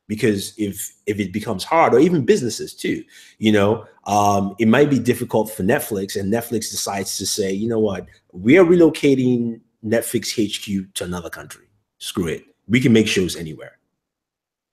Because if it becomes hard, or even businesses too, you know, it might be difficult for Netflix, and Netflix decides to say, you know what, we are relocating Netflix HQ to another country. Screw it. We can make shows anywhere.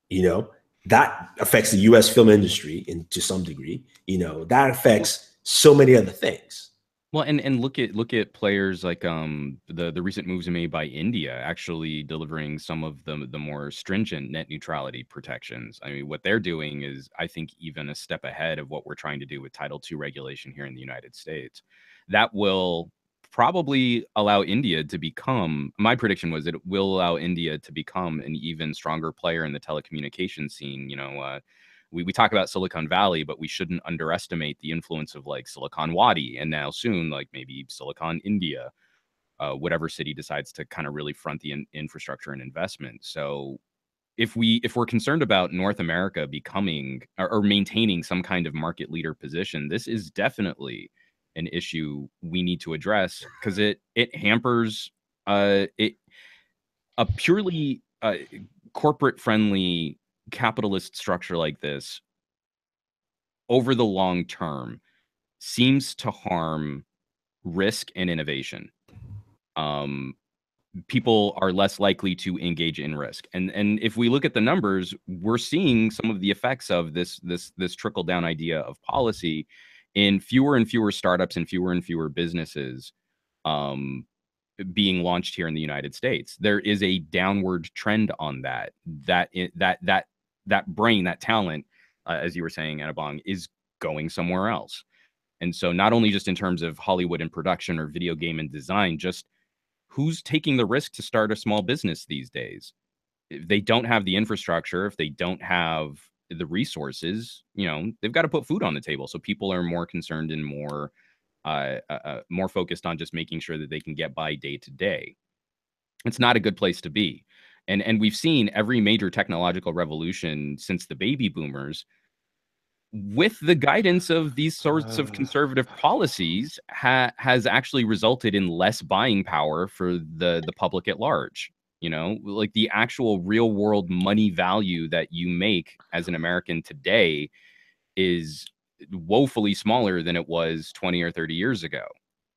You know, that affects the US film industry to some degree. You know, that affects so many other things. Well, and look at players like the recent moves made by India, actually delivering some of the more stringent net neutrality protections. I mean, what they're doing is, I think, even a step ahead of what we're trying to do with Title II regulation here in the United States. That will probably allow India to become, my prediction was that it will allow India to become an even stronger player in the telecommunications scene. You know, we talk about Silicon Valley, but we shouldn't underestimate the influence of like Silicon Wadi, and now soon, like maybe Silicon India, whatever city decides to kind of really front the infrastructure and investment. So if we're concerned about North America becoming or maintaining some kind of market leader position, this is definitely an issue we need to address, because it hampers it a purely corporate friendly capitalist structure like this over the long term seems to harm risk and innovation. People are less likely to engage in risk, and if we look at the numbers, we're seeing some of the effects of this trickle down idea of policy in fewer and fewer startups and fewer businesses being launched here in the United States. There is a downward trend on that brain, that talent, as you were saying, Anabong, is going somewhere else. And so not only just in terms of Hollywood and production or video game and design, just who's taking the risk to start a small business these days? If they don't have the infrastructure, if they don't have the resources, you know, they've got to put food on the table. So people are more concerned and more focused on just making sure that they can get by day to day. It's not a good place to be. And we've seen every major technological revolution since the baby boomers, with the guidance of these sorts of conservative policies, has actually resulted in less buying power for the public at large. You know, like the actual real world money value that you make as an American today is woefully smaller than it was 20 or 30 years ago.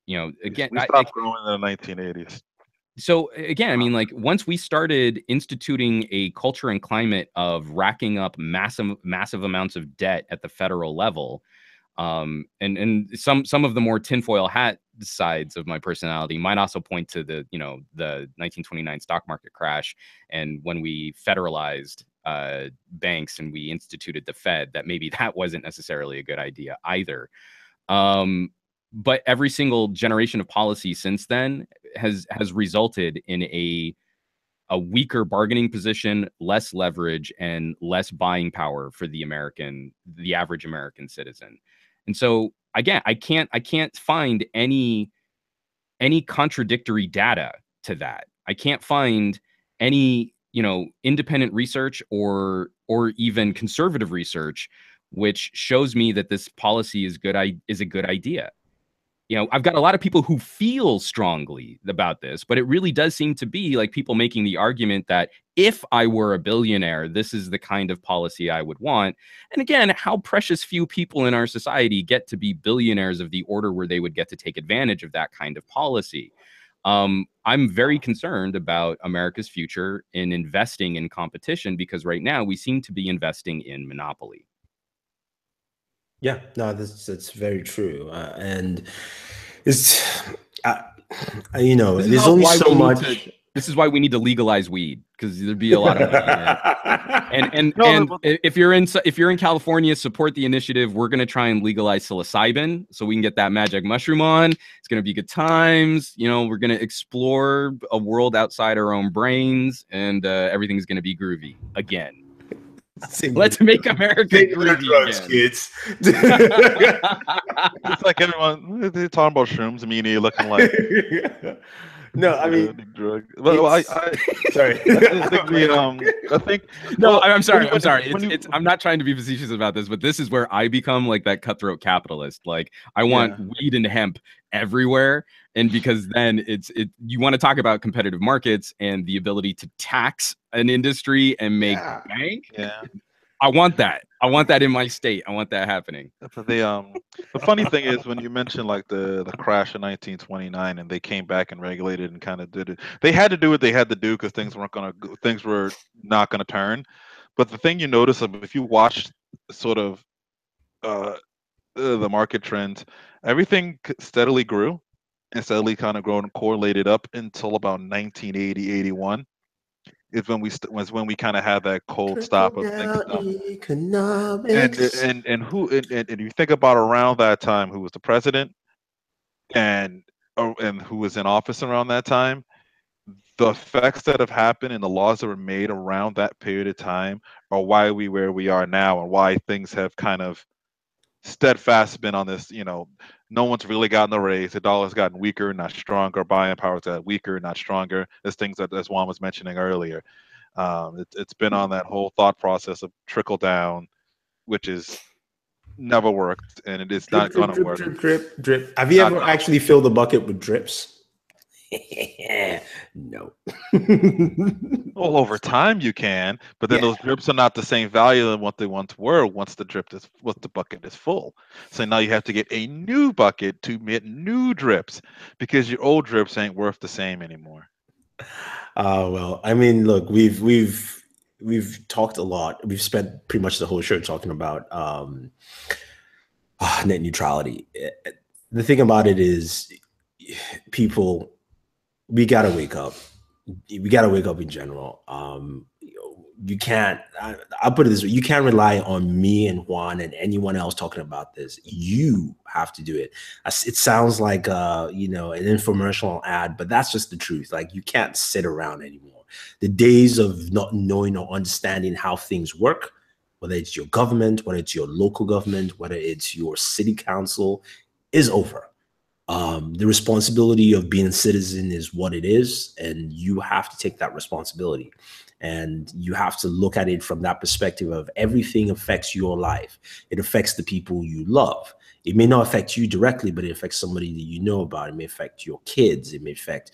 You know, again, we stopped growing in the 1980s. So again, I mean, like once we started instituting a culture and climate of racking up massive amounts of debt at the federal level, and some of the more tinfoil hat sides of my personality might also point to the 1929 stock market crash, and when we federalized banks and we instituted the Fed, that maybe that wasn't necessarily a good idea either. But every single generation of policy since then has resulted in a weaker bargaining position, less leverage, and less buying power for the average American citizen. And so again, I can't find any contradictory data to that. I can't find any, independent research or even conservative research which shows me that this policy is a good idea. I've got a lot of people who feel strongly about this, but it really does seem to be like people making the argument that if I were a billionaire, this is the kind of policy I would want. And again, how precious few people in our society get to be billionaires of the order where they would get to take advantage of that kind of policy. I'm very concerned about America's future in investing in competition, because right now we seem to be investing in monopoly. Yeah, no, that's very true, and it's there's only so much. This is why we need to legalize weed, because there'd be a lot of money in it. If you're in California, support the initiative. We're gonna try and legalize psilocybin so we can get that magic mushroom on. It's gonna be good times. We're gonna explore a world outside our own brains, and everything's gonna be groovy again. Let's make America Take the greedy drugs, again. kids. It's like everyone they're talking about shrooms, immediately looking like No, I mean, big drug. Well, I sorry. I think I think No, well I'm sorry. I'm when sorry. when you It's. I'm not trying to be facetious about this, but this is where I become like that cutthroat capitalist. Like I want yeah weed and hemp everywhere, and because then you want to talk about competitive markets and the ability to tax an industry and make yeah bank. yeah. I want that. I want that in my state. I want that happening. But the funny thing is when you mention like the crash in 1929 and they came back and regulated and kind of did it. They had to do what they had to do because things were not gonna turn. But the thing you notice if you watch sort of uh, the market trends, everything steadily grew and steadily kind of grown and correlated up until about 1980, 81 is when was when we kind of had that cold Trickle stop of things down stuff. economics. And you think about around that time who was the president and and who was in office around that time, the effects that have happened and the laws that were made around that period of time are why we where we are now and why things have kind of steadfast been on this. No one's really gotten a raise. The dollar's gotten weaker, not stronger. Buying power's got weaker, not stronger. There's things that as Juan was mentioning earlier. It's been on that whole thought process of trickle down, which is never worked, and it is Drip, not drip, gonna drip, work. drip, drip, drip. Have you Not ever gonna. actually filled a bucket with drips? No. Well, over time you can, but then Yeah. those drips are not the same value than what they once were. Once the bucket is full, so now you have to get a new bucket to get new drips because your old drips ain't worth the same anymore. Well, I mean, look, we've talked a lot. We've spent pretty much the whole show talking about net neutrality. The thing about it is, people, we gotta wake up. We gotta wake up in general. You can't. I'll put it this way: you can't rely on me and Juan and anyone else talking about this. You have to do it. It sounds like an infomercial ad, but that's just the truth. Like, you can't sit around anymore. The days of not knowing or understanding how things work, whether it's your government, whether it's your local government, whether it's your city council, is over. The responsibility of being a citizen is what it is, and you have to take that responsibility. And you have to look at it from that perspective of everything affects your life. It affects the people you love. It may not affect you directly, but it affects somebody that you know about. It may affect your kids. It may affect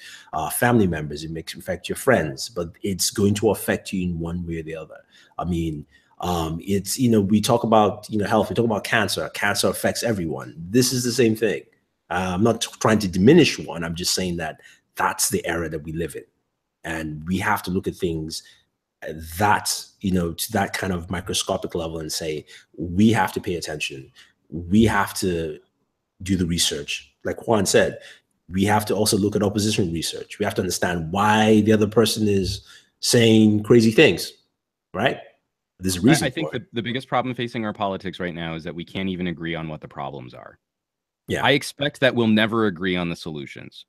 family members. It may affect your friends, but it's going to affect you in one way or the other. I mean, it's, we talk about, health. We talk about cancer. Cancer affects everyone. This is the same thing. I'm not trying to diminish one. I'm just saying that that's the era that we live in. And we have to look at things to that kind of microscopic level and say, we have to pay attention. We have to do the research. Like Juan said, we have to also look at opposition research. We have to understand why the other person is saying crazy things, right? There's a reason I think for it. that the biggest problem facing our politics right now is that we can't even agree on what the problems are. Yeah. I expect that we'll never agree on the solutions.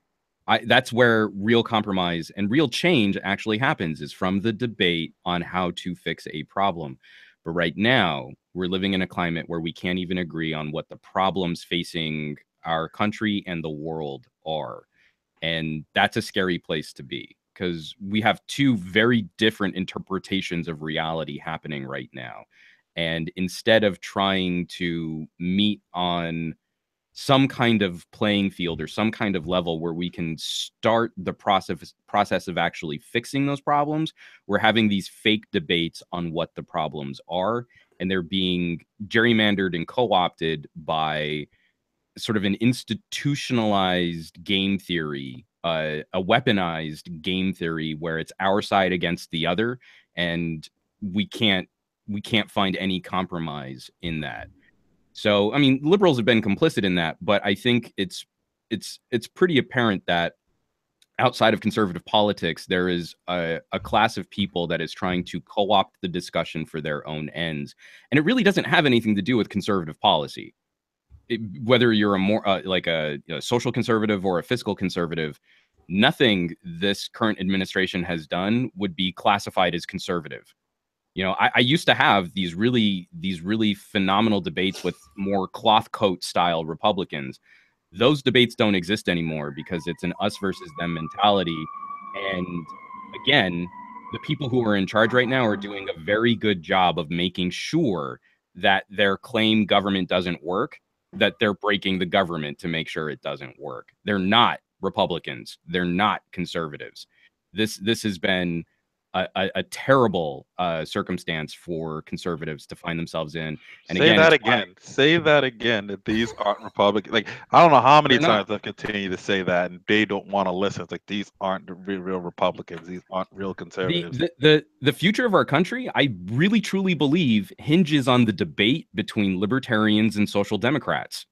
That's where real compromise and real change actually happens, is from the debate on how to fix a problem. But right now, we're living in a climate where we can't even agree on what the problems facing our country and the world are. And that's a scary place to be, because we have two very different interpretations of reality happening right now. And instead of trying to meet on some kind of playing field or some kind of level where we can start the process of actually fixing those problems, we're having these fake debates on what the problems are, and they're being gerrymandered and co-opted by sort of an institutionalized game theory, a weaponized game theory where it's our side against the other, and we can't find any compromise in that. So, I mean, liberals have been complicit in that, but I think it's pretty apparent that outside of conservative politics, there is a class of people that is trying to co-opt the discussion for their own ends, and it really doesn't have anything to do with conservative policy. Whether you're a more like a social conservative or a fiscal conservative, nothing this current administration has done would be classified as conservative. You know, I used to have these really phenomenal debates with more cloth coat style Republicans. Those debates don't exist anymore because it's an us versus them mentality. And again, the people who are in charge right now are doing a very good job of making sure that their claim government doesn't work, that they're breaking the government to make sure it doesn't work. They're not Republicans. They're not conservatives. This has been a terrible circumstance for conservatives to find themselves in. And Say again, that it's again. Say that again. That these aren't Republican. Like, I don't know how many they're not. times I've continued to say that, and they don't want to listen. It's like, these aren't the real Republicans. These aren't real conservatives. The future of our country, I really truly believe, hinges on the debate between libertarians and social democrats.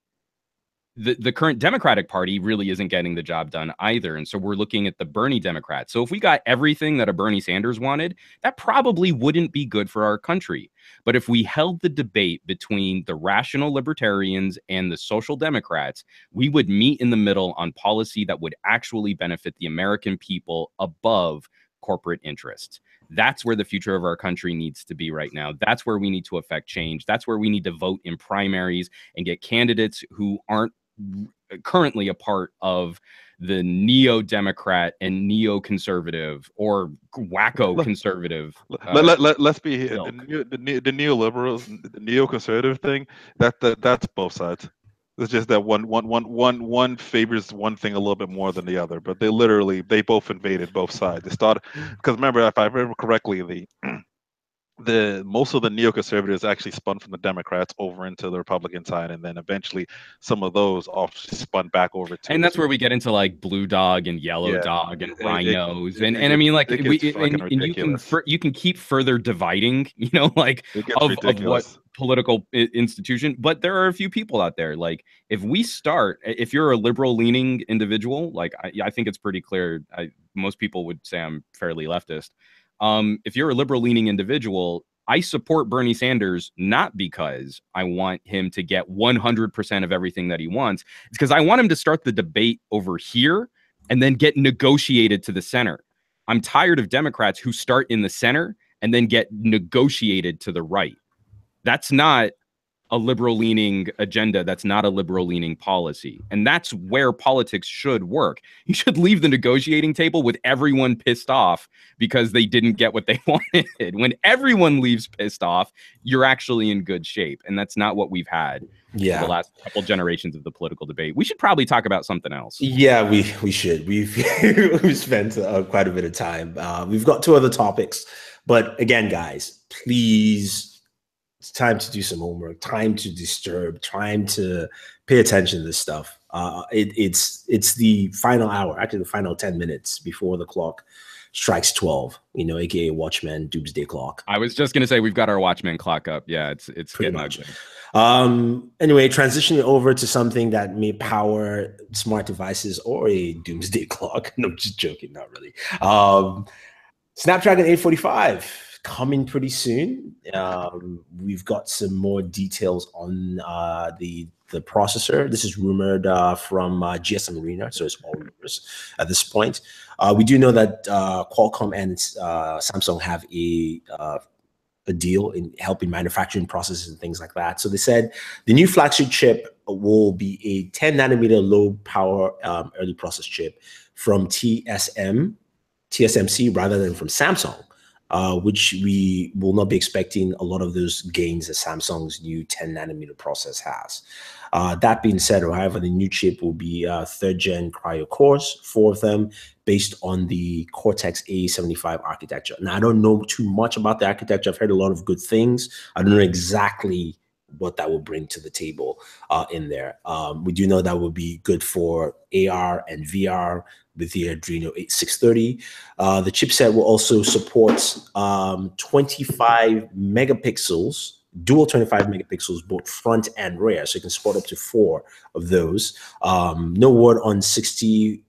The current Democratic Party really isn't getting the job done either. And so we're looking at the Bernie Democrats. So if we got everything that a Bernie Sanders wanted, that probably wouldn't be good for our country. But if we held the debate between the rational libertarians and the social democrats, we would meet in the middle on policy that would actually benefit the American people above corporate interests. That's where the future of our country needs to be right now. That's where we need to affect change. That's where we need to vote in primaries and get candidates who aren't currently a part of the neo-democrat and neo-conservative or wacko conservative. Let's be here. The neoliberals, the neoconservative thing. That's both sides. It's just that one favors one thing a little bit more than the other, but they both invaded both sides. They started because remember, if I remember correctly, the most of the neoconservatives actually spun from the Democrats over into the Republican side, and then eventually some of those off spun back over to. And that's where we get into like Blue Dog and Yellow Dog and rhinos, and I mean, like, you can keep further dividing, you know, like of what political institution. But there are a few people out there, like, if you're a liberal leaning individual, like I think it's pretty clear. Most people would say I'm fairly leftist. If you're a liberal leaning individual, I support Bernie Sanders not because I want him to get 100% of everything that he wants. It's because I want him to start the debate over here and then get negotiated to the center. I'm tired of Democrats who start in the center and then get negotiated to the right. That's not a liberal leaning agenda. That's not a liberal leaning policy. And that's where politics should work. You should leave the negotiating table with everyone pissed off because they didn't get what they wanted. When everyone leaves pissed off, you're actually in good shape. And that's not what we've had for the last couple generations of the political debate. We should probably talk about something else. Yeah, we should. We've spent quite a bit of time. We've got two other topics. But again, guys, please, it's time to do some homework, time to disturb, time to pay attention to this stuff. It's the final hour, actually the final 10 minutes before the clock strikes 12, you know, aka Watchman Doomsday Clock. I was just gonna say we've got our Watchman clock up. Yeah, it's pretty much. Anyway, transitioning over to something that may power smart devices or a doomsday clock. No, I'm just joking, not really. Snapdragon 845. Coming pretty soon. We've got some more details on the processor. This is rumored from GSM Arena, so it's all rumors at this point. We do know that Qualcomm and Samsung have a deal in helping manufacturing processes and things like that. So they said the new flagship chip will be a 10 nanometer low power early process chip from TSMC rather than from Samsung. Which we will not be expecting a lot of those gains that Samsung's new 10 nanometer process has. That being said, however, the new chip will be third gen Cryo cores, 4 of them, based on the Cortex A75 architecture. Now, I don't know too much about the architecture. I've heard a lot of good things. I don't know exactly what that will bring to the table in there. We do know that will be good for AR and VR with the Adreno 8630. The chipset will also support 25 megapixels dual 25 megapixels, both front and rear. So you can support up to 4 of those. No word on 60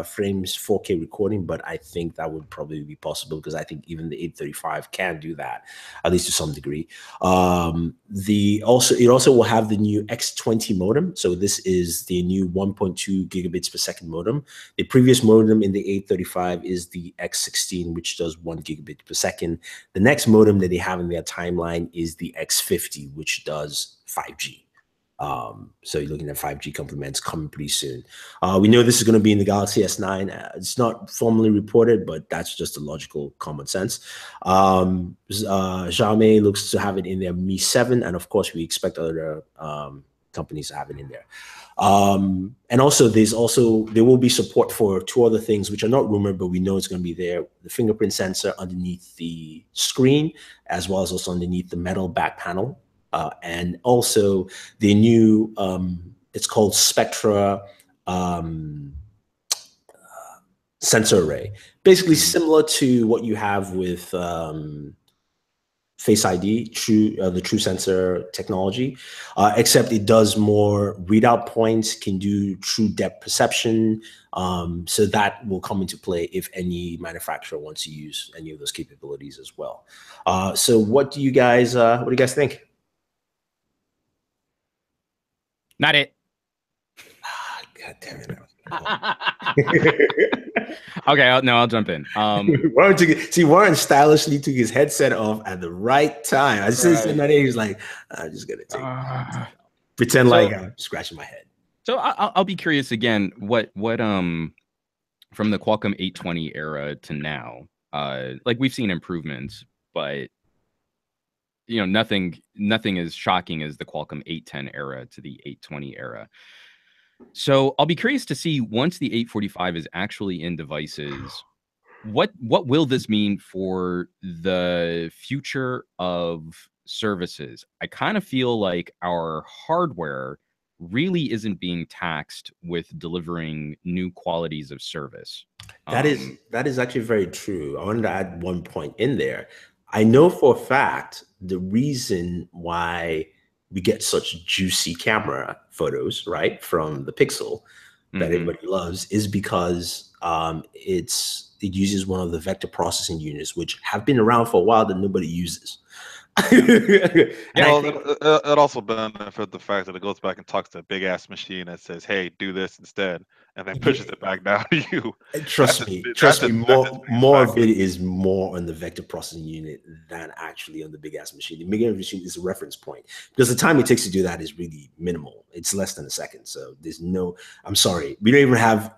frames 4K recording, but I think that would probably be possible because I think even the 835 can do that, at least to some degree. It also will have the new X20 modem. So this is the new 1.2 gigabits per second modem. The previous modem in the 835 is the X16, which does 1 gigabit per second. The next modem that they have in their timeline is the X50, which does 5G. So you're looking at 5G complements coming pretty soon. We know this is going to be in the Galaxy S9. It's not formally reported, but that's just a logical common sense. Xiaomi looks to have it in their Mi 7, and of course, we expect other companies to have it in there. And also, there will be support for 2 other things which are not rumored, but we know it's going to be there: the fingerprint sensor underneath the screen, as well as also underneath the metal back panel. And also the new, it's called Spectra sensor array, basically similar to what you have with Face ID, the True Sensor technology, except it does more readout points, can do true depth perception. So that will come into play if any manufacturer wants to use any of those capabilities as well. So what do you guys think? Not it. God damn it. Okay, I'll jump in. Warren stylishly took his headset off at the right time. I just said that, he was like, I'm just gonna pretend like I'm scratching my head. So I'll be curious again, what from the Qualcomm 820 era to now, like we've seen improvements, but you know, nothing as shocking as the Qualcomm 810 era to the 820 era. So I'll be curious to see, once the 845 is actually in devices, what will this mean for the future of services? I kind of feel like our hardware really isn't being taxed with delivering new qualities of service. That is actually very true. I wanted to add one point in there. I know for a fact the reason why we get such juicy camera photos, right, from the Pixel that everybody loves, is because it uses one of the vector processing units, which have been around for a while that nobody uses. Well, it also benefits the fact that it goes back and talks to a big ass machine that says, "Hey, do this instead," and then pushes it back down to you. Trust me, more of it is more on the vector processing unit than actually on the big ass machine. The big ass machine is a reference point because the time it takes to do that is really minimal. It's less than a second. So I'm sorry, we don't even have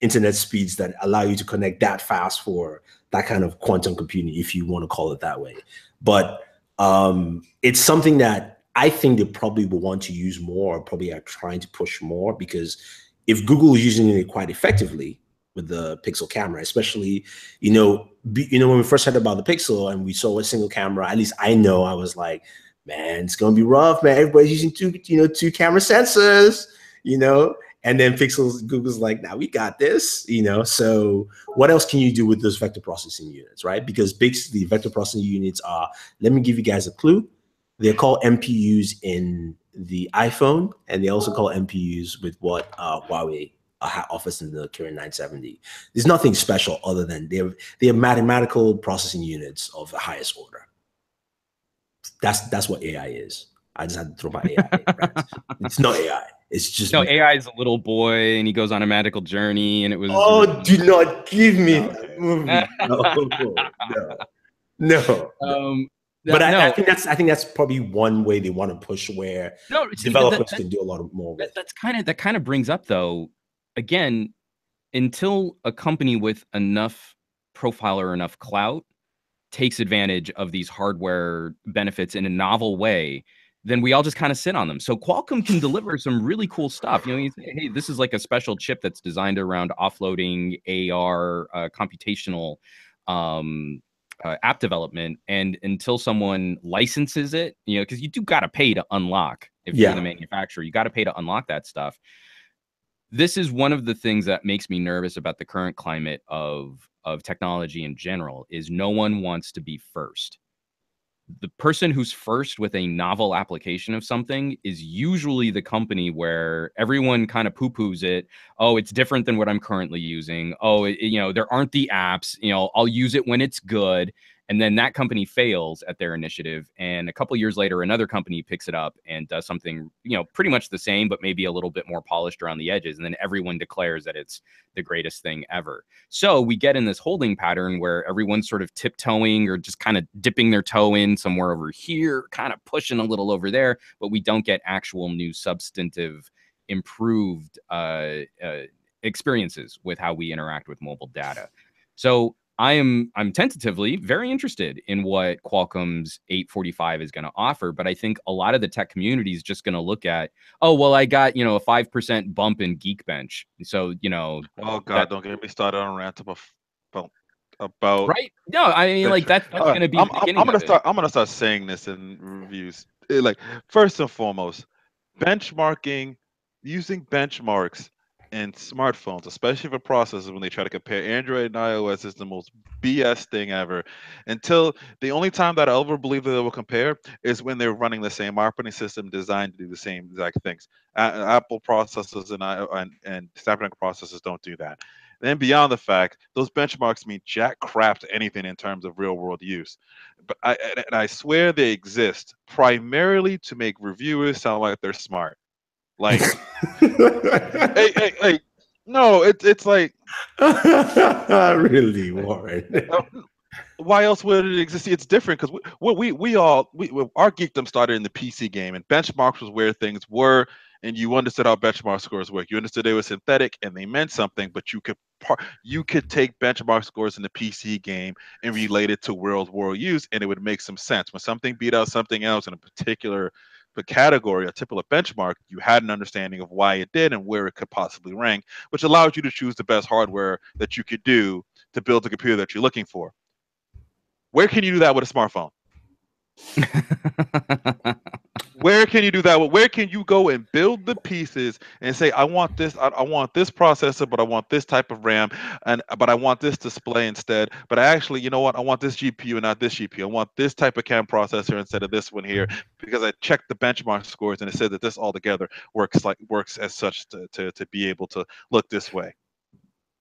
internet speeds that allow you to connect that fast for that kind of quantum computing, if you want to call it that way. But it's something that I think they probably will want to use more, or probably are trying to push more, because if Google is using it quite effectively with the Pixel camera, especially, when we first heard about the Pixel and we saw a single camera, at least I was like, man, it's going to be rough, man. Everybody's using two camera sensors, and then Google's like, now we got this, so what else can you do with those vector processing units, right? Because basically vector processing units are, let me give you guys a clue. They're called MPUs in the iPhone, and they also call MPUs with what Huawei offers in the Kirin 970. There's nothing special other than they're mathematical processing units of the highest order. That's what AI is. I just had to throw my AI. Right? It's not AI. It's just AI is a little boy and he goes on a magical journey, and it was. Oh, do not give me that movie. No. But I think that's probably one way they want to push, where developers can do a lot more with. That kind of brings up, though, again, until a company with enough profile or enough clout takes advantage of these hardware benefits in a novel way, then we all just kind of sit on them. So Qualcomm can deliver some really cool stuff. You say, hey, this is like a special chip that's designed around offloading AR computational app development. And until someone licenses it, because you do got to pay to unlock. If you're the manufacturer, you got to pay to unlock that stuff. This is one of the things that makes me nervous about the current climate of technology in general, is no one wants to be first. the person who's first with a novel application of something is usually the company where everyone kind of poo-poos it. Oh, it's different than what I'm currently using. Oh, there aren't the apps. I'll use it when it's good. And then that company fails at their initiative. And a couple years later, another company picks it up and does something, pretty much the same, but maybe a little bit more polished around the edges. And then everyone declares that it's the greatest thing ever. So we get in this holding pattern where everyone's sort of tiptoeing or just kind of dipping their toe in somewhere over here, kind of pushing a little over there, but we don't get actual new substantive improved experiences with how we interact with mobile data. So I'm tentatively very interested in what Qualcomm's 845 is going to offer, but I think a lot of the tech community is just going to look at, oh, well, I got, a 5% bump in Geekbench. So, oh God, don't get me started on rant about right. No, I mean, like that's going to be the beginning of it. I'm gonna start saying this in reviews. Like, first and foremost, benchmarking, using benchmarks in smartphones, especially for processors, when they try to compare Android and iOS, is the most BS thing ever. Until the only time that I'll ever believe that they will compare is when they're running the same operating system designed to do the same exact things. Apple processors and Snapdragon processors don't do that. Then beyond the fact, those benchmarks mean jack crap to anything in terms of real world use. But I swear they exist primarily to make reviewers sound like they're smart. Like, hey, no, it's like, really, Warren. why else would it exist? It's different because our geekdom started in the PC game, and benchmarks was where things were, and you understood how benchmark scores work. You understood they were synthetic and they meant something, but you could take benchmark scores in the PC game and relate it to real world use, and it would make some sense. When something beat out something else in a particular category, a typical benchmark, you had an understanding of why it did and where it could possibly rank, which allowed you to choose the best hardware that you could do to build the computer that you're looking for. Where can you do that with a smartphone? Where can you do that? Where can you go and build the pieces and say, I want this, I want this processor, but I want this type of RAM, but I want this display instead. But actually, you know what? I want this GPU and not this GPU. I want this type of CAM processor instead of this one here because I checked the benchmark scores and it said that this altogether works as such to be able to look this way.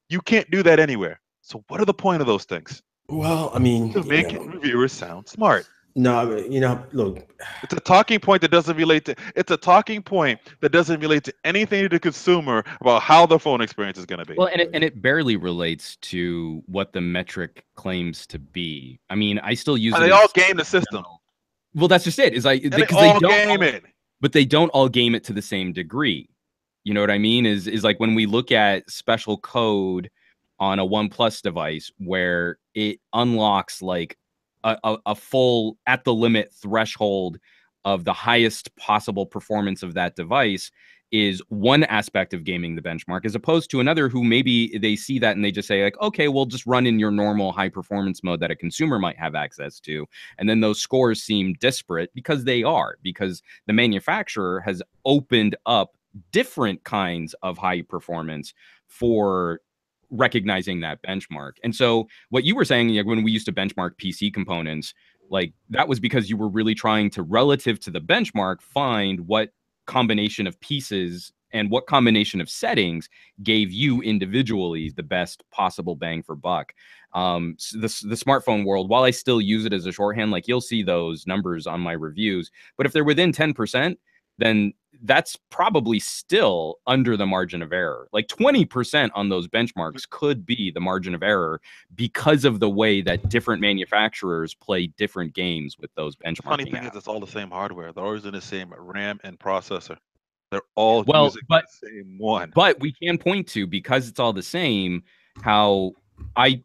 You can't do that anywhere. So what are the point of those things? Well, I mean, To make reviewers sound smart. No, look. It's a talking point that doesn't relate to. It's a talking point that doesn't relate to anything to the consumer about how the phone experience is going to be. Well, and it barely relates to what the metric claims to be. I mean, I still use and it. They all game the system. Well, that's just it. Is like because they don't game it, but they don't all game it to the same degree. You know what I mean? Is like when we look at special code on a OnePlus device where it unlocks like a full at the limit threshold of the highest possible performance of that device is one aspect of gaming the benchmark, as opposed to another who maybe they see that and they just say like, okay, we'll just run in your normal high performance mode that a consumer might have access to. And then those scores seem disparate because because the manufacturer has opened up different kinds of high performance for recognizing that benchmark. And so what you were saying, like, when we used to benchmark PC components, like that was because you were really trying to, relative to the benchmark, find what combination of pieces and what combination of settings gave you individually the best possible bang for buck. So the smartphone world, while I still use it as a shorthand, like you'll see those numbers on my reviews, but if they're within 10%, then that's probably still under the margin of error. Like 20% on those benchmarks could be the margin of error because of the way that different manufacturers play different games with those benchmarking. The funny thing is, it's all the same hardware. They're always in the same RAM and processor. They're all using the same one. But we can point to, because it's all the same, how I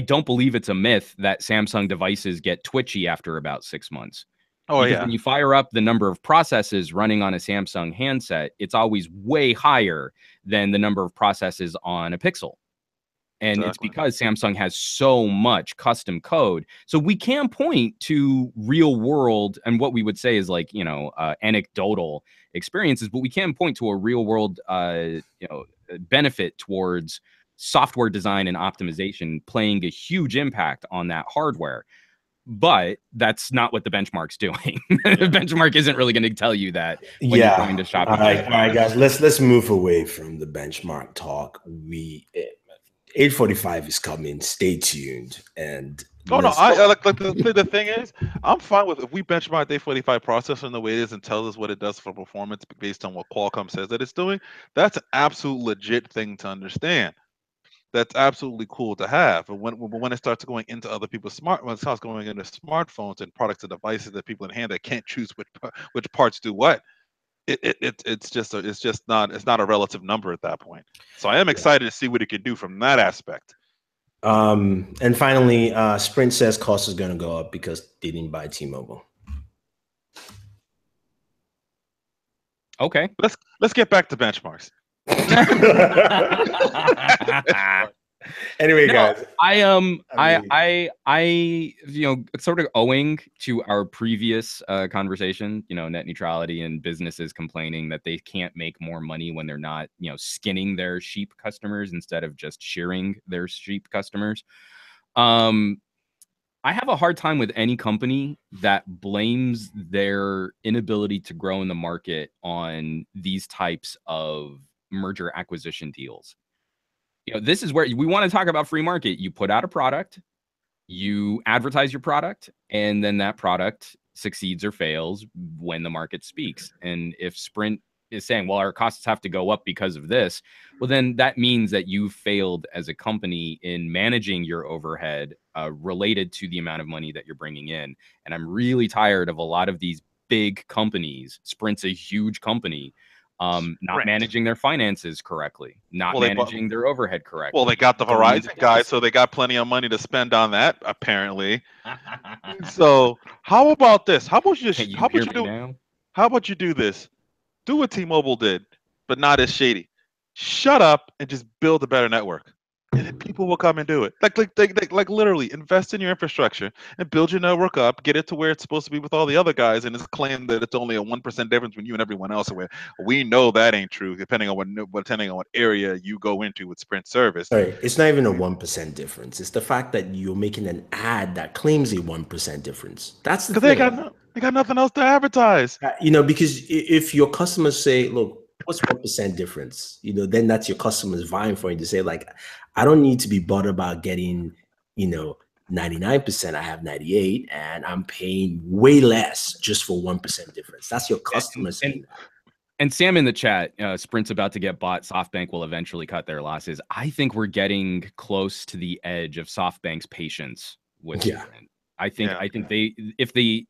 don't believe it's a myth that Samsung devices get twitchy after about 6 months. Oh, because yeah. when you fire up the number of processes running on a Samsung handset, it's always way higher than the number of processes on a Pixel. And It's because Samsung has so much custom code. So we can point to real world, and what we would say is like, anecdotal experiences, but we can point to a real world, benefit towards software design and optimization playing a huge impact on that hardware. But that's not what the benchmark's doing. The benchmark isn't really going to tell you that when you're going to shop. All right, guys. Let's move away from the benchmark talk. 845 is coming. Stay tuned. And oh no, I like the thing is, I'm fine with if we benchmark the 845 processor in the way it is and tells us what it does for performance based on what Qualcomm says that it's doing. That's an absolute legit thing to understand. That's absolutely cool to have. But when it starts going into other people's when it starts going into smartphones and products and devices that people in hand that can't choose which parts do what, it's just not a relative number at that point. So I am excited to see what it can do from that aspect. And finally, Sprint says cost is going to go up because they didn't buy T-Mobile. Okay, let's get back to benchmarks. Anyway, guys, I sort of owing to our previous conversation, net neutrality and businesses complaining that they can't make more money when they're not, skinning their sheep customers instead of just shearing their sheep customers. I have a hard time with any company that blames their inability to grow in the market on these types of merger acquisition deals. This is where we want to talk about free market. You put out a product, you advertise your product, and then that product succeeds or fails when the market speaks. And if Sprint is saying, well, our costs have to go up because of this, well, then that means that you failed as a company in managing your overhead related to the amount of money that you're bringing in. And I'm really tired of a lot of these big companies. Sprint's a huge company. Not managing their finances correctly, not managing their overhead correctly. Well, they got the Verizon guy, so they got plenty of money to spend on that, apparently. So how about this? How about you do this? Do what T-Mobile did, but not as shady. Shut up and just build a better network. And then people will come and do it. Like literally invest in your infrastructure and build your network up, get it to where it's supposed to be with all the other guys, and it's claimed that it's only a 1% difference between you and everyone else. We know that ain't true, depending on what area you go into with Sprint service. Sorry, it's not even a 1% difference. It's the fact that you're making an ad that claims a 1% difference. That's the thing. They got nothing else to advertise. Because if your customers say, look, what's 1% difference? Then that's your customers vying for you to say, like, I don't need to be bothered about getting, 99%. I have 98, and I'm paying way less just for 1% difference. That's your customer saying that. And Sam in the chat, Sprint's about to get bought. SoftBank will eventually cut their losses. I think we're getting close to the edge of SoftBank's patience with Sprint. I think if they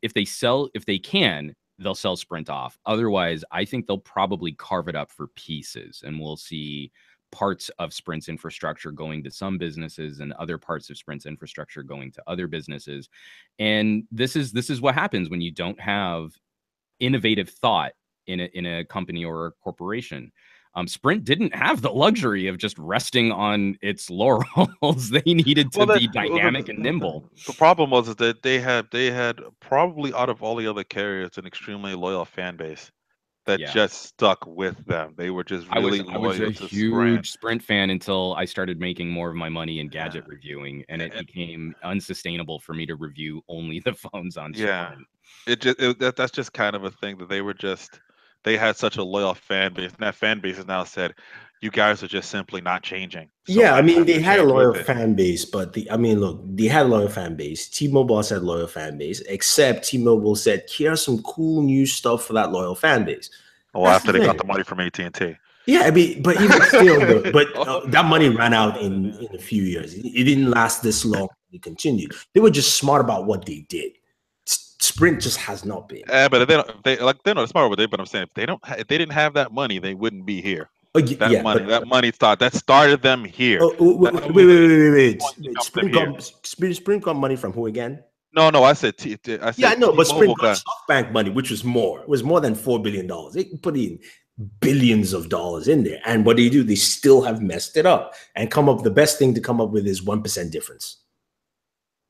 can, they'll sell Sprint off. Otherwise, I think they'll probably carve it up for pieces, and we'll see parts of Sprint's infrastructure going to some businesses and other parts of Sprint's infrastructure going to other businesses. And this is what happens when you don't have innovative thought in a company or a corporation. Sprint didn't have the luxury of just resting on its laurels. They needed to be dynamic and nimble. The problem was that they had probably out of all the other carriers an extremely loyal fan base that just stuck with them. They were just really loyal. I was a huge Sprint fan until I started making more of my money in gadget reviewing, and it became unsustainable for me to review only the phones on Sprint. That's just kind of a thing that they had such a loyal fan base, and that fan base has now said, you guys are just simply not changing. So they had a loyal fan base, but they had a loyal fan base. T-Mobile also had a loyal fan base, except T-Mobile said, here's some cool new stuff for that loyal fan base. Well, after they got the money from AT&T. Yeah, but even still, that money ran out in a few years. It didn't last this long. It continued. They were just smart about what they did. Sprint just has not been. But they're not smart with it. But I'm saying if they didn't have that money, they wouldn't be here. That money started them here. Wait. Sprint got money from who again? No, I said but Sprint got SoftBank money, which was more. It was more than $4 billion. They put in billions of dollars in there, and what they do, they still have messed it up and come up. The best thing to come up with is 1% difference.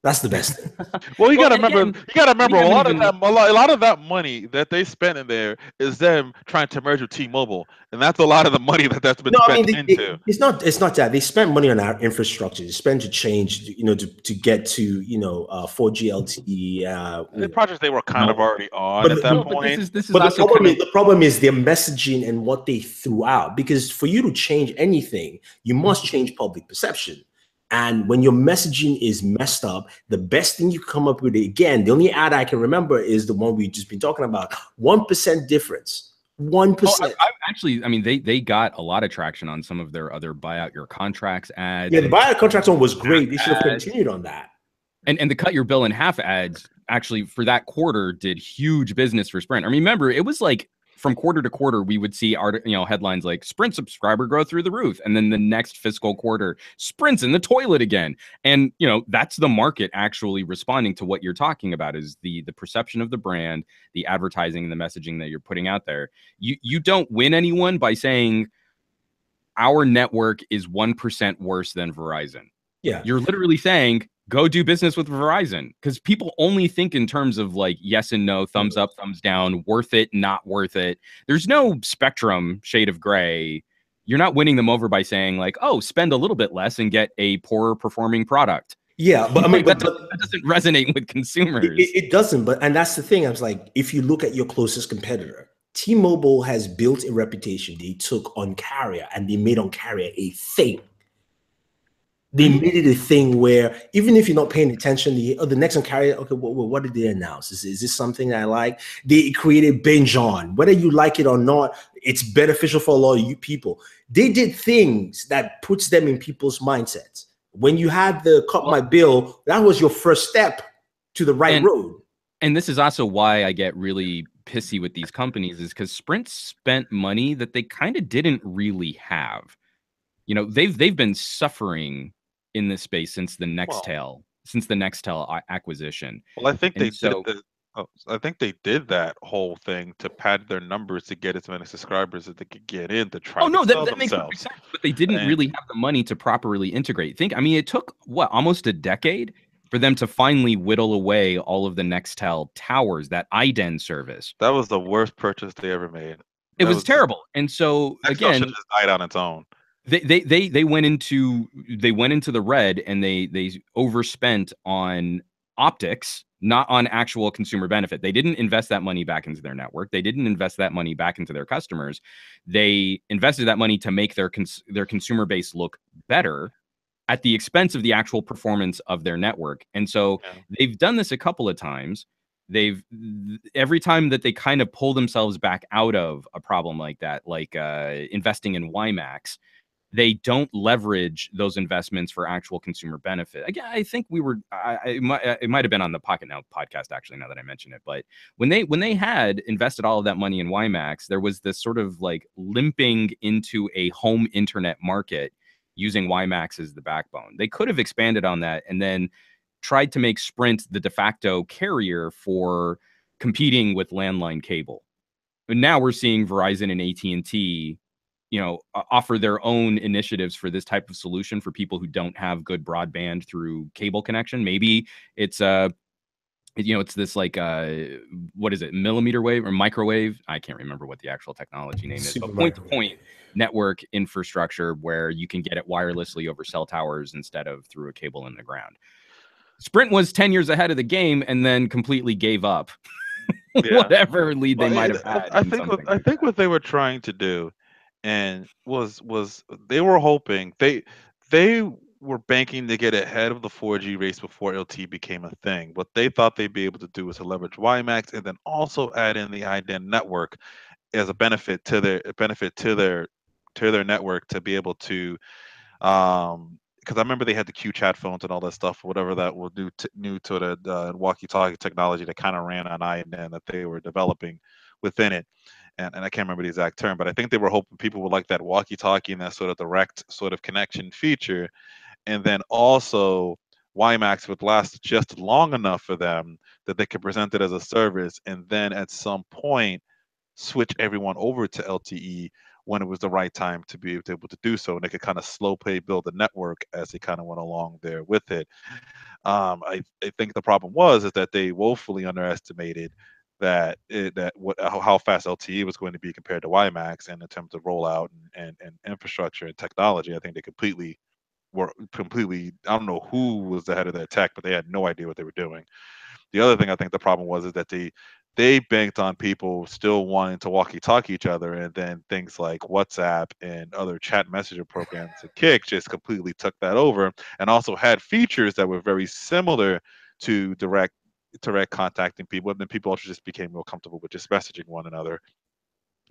That's the best thing. Well, you Well, gotta and remember. again, You gotta remember we a haven't lot of even. that. A lot of that money that they spent in there is them trying to merge with T-Mobile, and that's a lot of the money that's been No, I mean spent into. it's not that they spent money on our infrastructure. They spent to change, to get to 4G LTE. The projects they were kind of Know, already on but at that Well, but this point. is this is but also kind of. the problem is their messaging and what they threw out. Because for you to change anything, you must change public perception. And when your messaging is messed up, the best thing you come up with, again, the only ad I can remember is the one we've just been talking about. 1% difference. Oh, 1%. I actually, I mean, they got a lot of traction on some of their other buy out your contracts ads Yeah, the and buyer contract one was great. They should have ads. continued on that. And the cut your bill in half ads actually for that quarter did huge business for Sprint. I mean, remember it was like from quarter to quarter we would see headlines like Sprint subscriber growth through the roof, and then the next fiscal quarter Sprint's in the toilet again. And that's the market actually responding to what you're talking about is the perception of the brand, the advertising, and the messaging that you're putting out there. You don't win anyone by saying our network is 1% worse than Verizon. Yeah. You're literally saying go do business with Verizon because people only think in terms of like yes and no, thumbs up, thumbs down, worth it, not worth it. There's no spectrum shade of gray. You're not winning them over by saying like, oh, spend a little bit less and get a poorer performing product. Yeah, but I mean, that doesn't resonate with consumers. it doesn't. But and that's the thing. I was like, if you look at your closest competitor, T-Mobile has built a reputation. They took on carrier and they made on carrier a thing. They made it a thing where even if you're not paying attention, the next on carrier, okay, what did they announce? Is this something I like? They created binge on. Whether you like it or not, it's beneficial for a lot of you people. They did things that puts them in people's mindsets. When you had the cut my bill, that was your first step to the right road. And this is also why I get really pissy with these companies is because Sprint spent money that they kind of didn't really have. They've been suffering in this space since the Nextel acquisition. Well, I think and they so, did. I think they did that whole thing to pad their numbers to get as many subscribers as they could get in to try to sell that makes perfect themselves. sense. But they didn't really have the money to properly integrate. It took almost a decade for them to finally whittle away all of the Nextel towers, that IDEN service. That was the worst purchase they ever made. It was terrible. And so Nextel again, should just died on its own. They went into the red and they overspent on optics, not on actual consumer benefit. They didn't invest that money back into their network. They didn't invest that money back into their customers. They invested that money to make their consumer base look better at the expense of the actual performance of their network. And so they've done this a couple of times. Every time that they kind of pull themselves back out of a problem like that, like investing in WiMAX, they don't leverage those investments for actual consumer benefit. Again, I think it might have been on the Pocket Now podcast, actually, now that I mention it. But when they had invested all of that money in WiMAX, there was this sort of like limping into a home internet market using WiMAX as the backbone. They could have expanded on that and then tried to make Sprint the de facto carrier for competing with landline cable. But now we're seeing Verizon and AT&T offer their own initiatives for this type of solution for people who don't have good broadband through cable connection. Maybe it's it's this like what is it, millimeter wave or microwave? I can't remember what the actual technology name is, but point to point network infrastructure where you can get it wirelessly over cell towers instead of through a cable in the ground. Sprint was 10 years ahead of the game and then completely gave up whatever lead they might have had. I think what they were trying to do and was they were hoping they were banking to get ahead of the 4G race before LTE became a thing. What they thought they'd be able to do was to leverage WiMAX and then also add in the IDEN network as a benefit to their network to be able to because I remember they had the Q chat phones and all that stuff, whatever that will do new to the walkie-talkie technology that kind of ran on IDEN that they were developing within it. And I can't remember the exact term, but I think they were hoping people would like that walkie-talkie and that sort of direct sort of connection feature. And then also WiMAX would last just long enough for them that they could present it as a service and then at some point switch everyone over to LTE when it was the right time to be able to do so, and they could kind of slow play build the network as they kind of went along there with it. I think the problem is that they woefully underestimated how fast LTE was going to be compared to WiMAX, and in terms of rollout and infrastructure and technology. I think they were completely, I don't know who was the head of their tech, but they had no idea what they were doing. The other thing I think the problem was is that they banked on people still wanting to walkie-talkie each other, and then things like WhatsApp and other chat messenger programs and Kik just completely took that over, and also had features that were very similar to direct contacting people, and then people also just became more comfortable with just messaging one another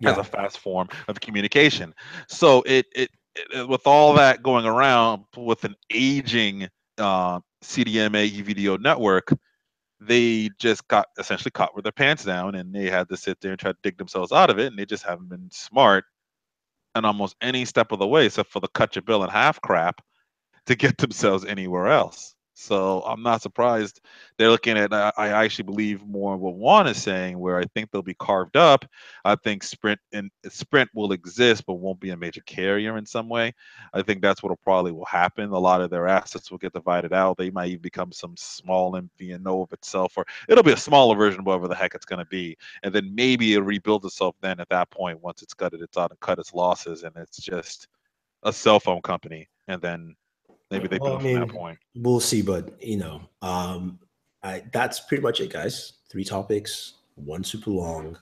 as a fast form of communication. So with all that going around with an aging CDMA EVDO network, they just got essentially caught with their pants down, and they had to sit there and try to dig themselves out of it, and they just haven't been smart on almost any step of the way, except for the cut your bill in half crap to get themselves anywhere else. So I'm not surprised they're looking at. I actually believe more what Juan is saying, where I think they'll be carved up. I think Sprint will exist, but won't be a major carrier in some way. I think that's what probably will happen. A lot of their assets will get divided out. They might even become some small MVNO of itself, or it'll be a smaller version of whatever the heck it's going to be. And then maybe it'll rebuild itself then at that point, once it's gutted its out and cut its losses, and it's just a cell phone company. And then maybe they build from that point. We'll see, but that's pretty much it, guys. 3 topics, 1 super long,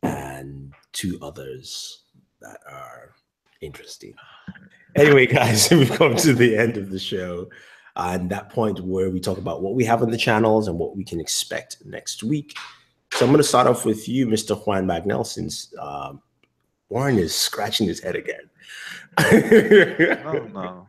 and 2 others that are interesting. Anyway, guys, we've come to the end of the show, and that point where we talk about what we have on the channels and what we can expect next week. So I'm going to start off with you, Mr. Juan Bagnell, since Warren is scratching his head again. No.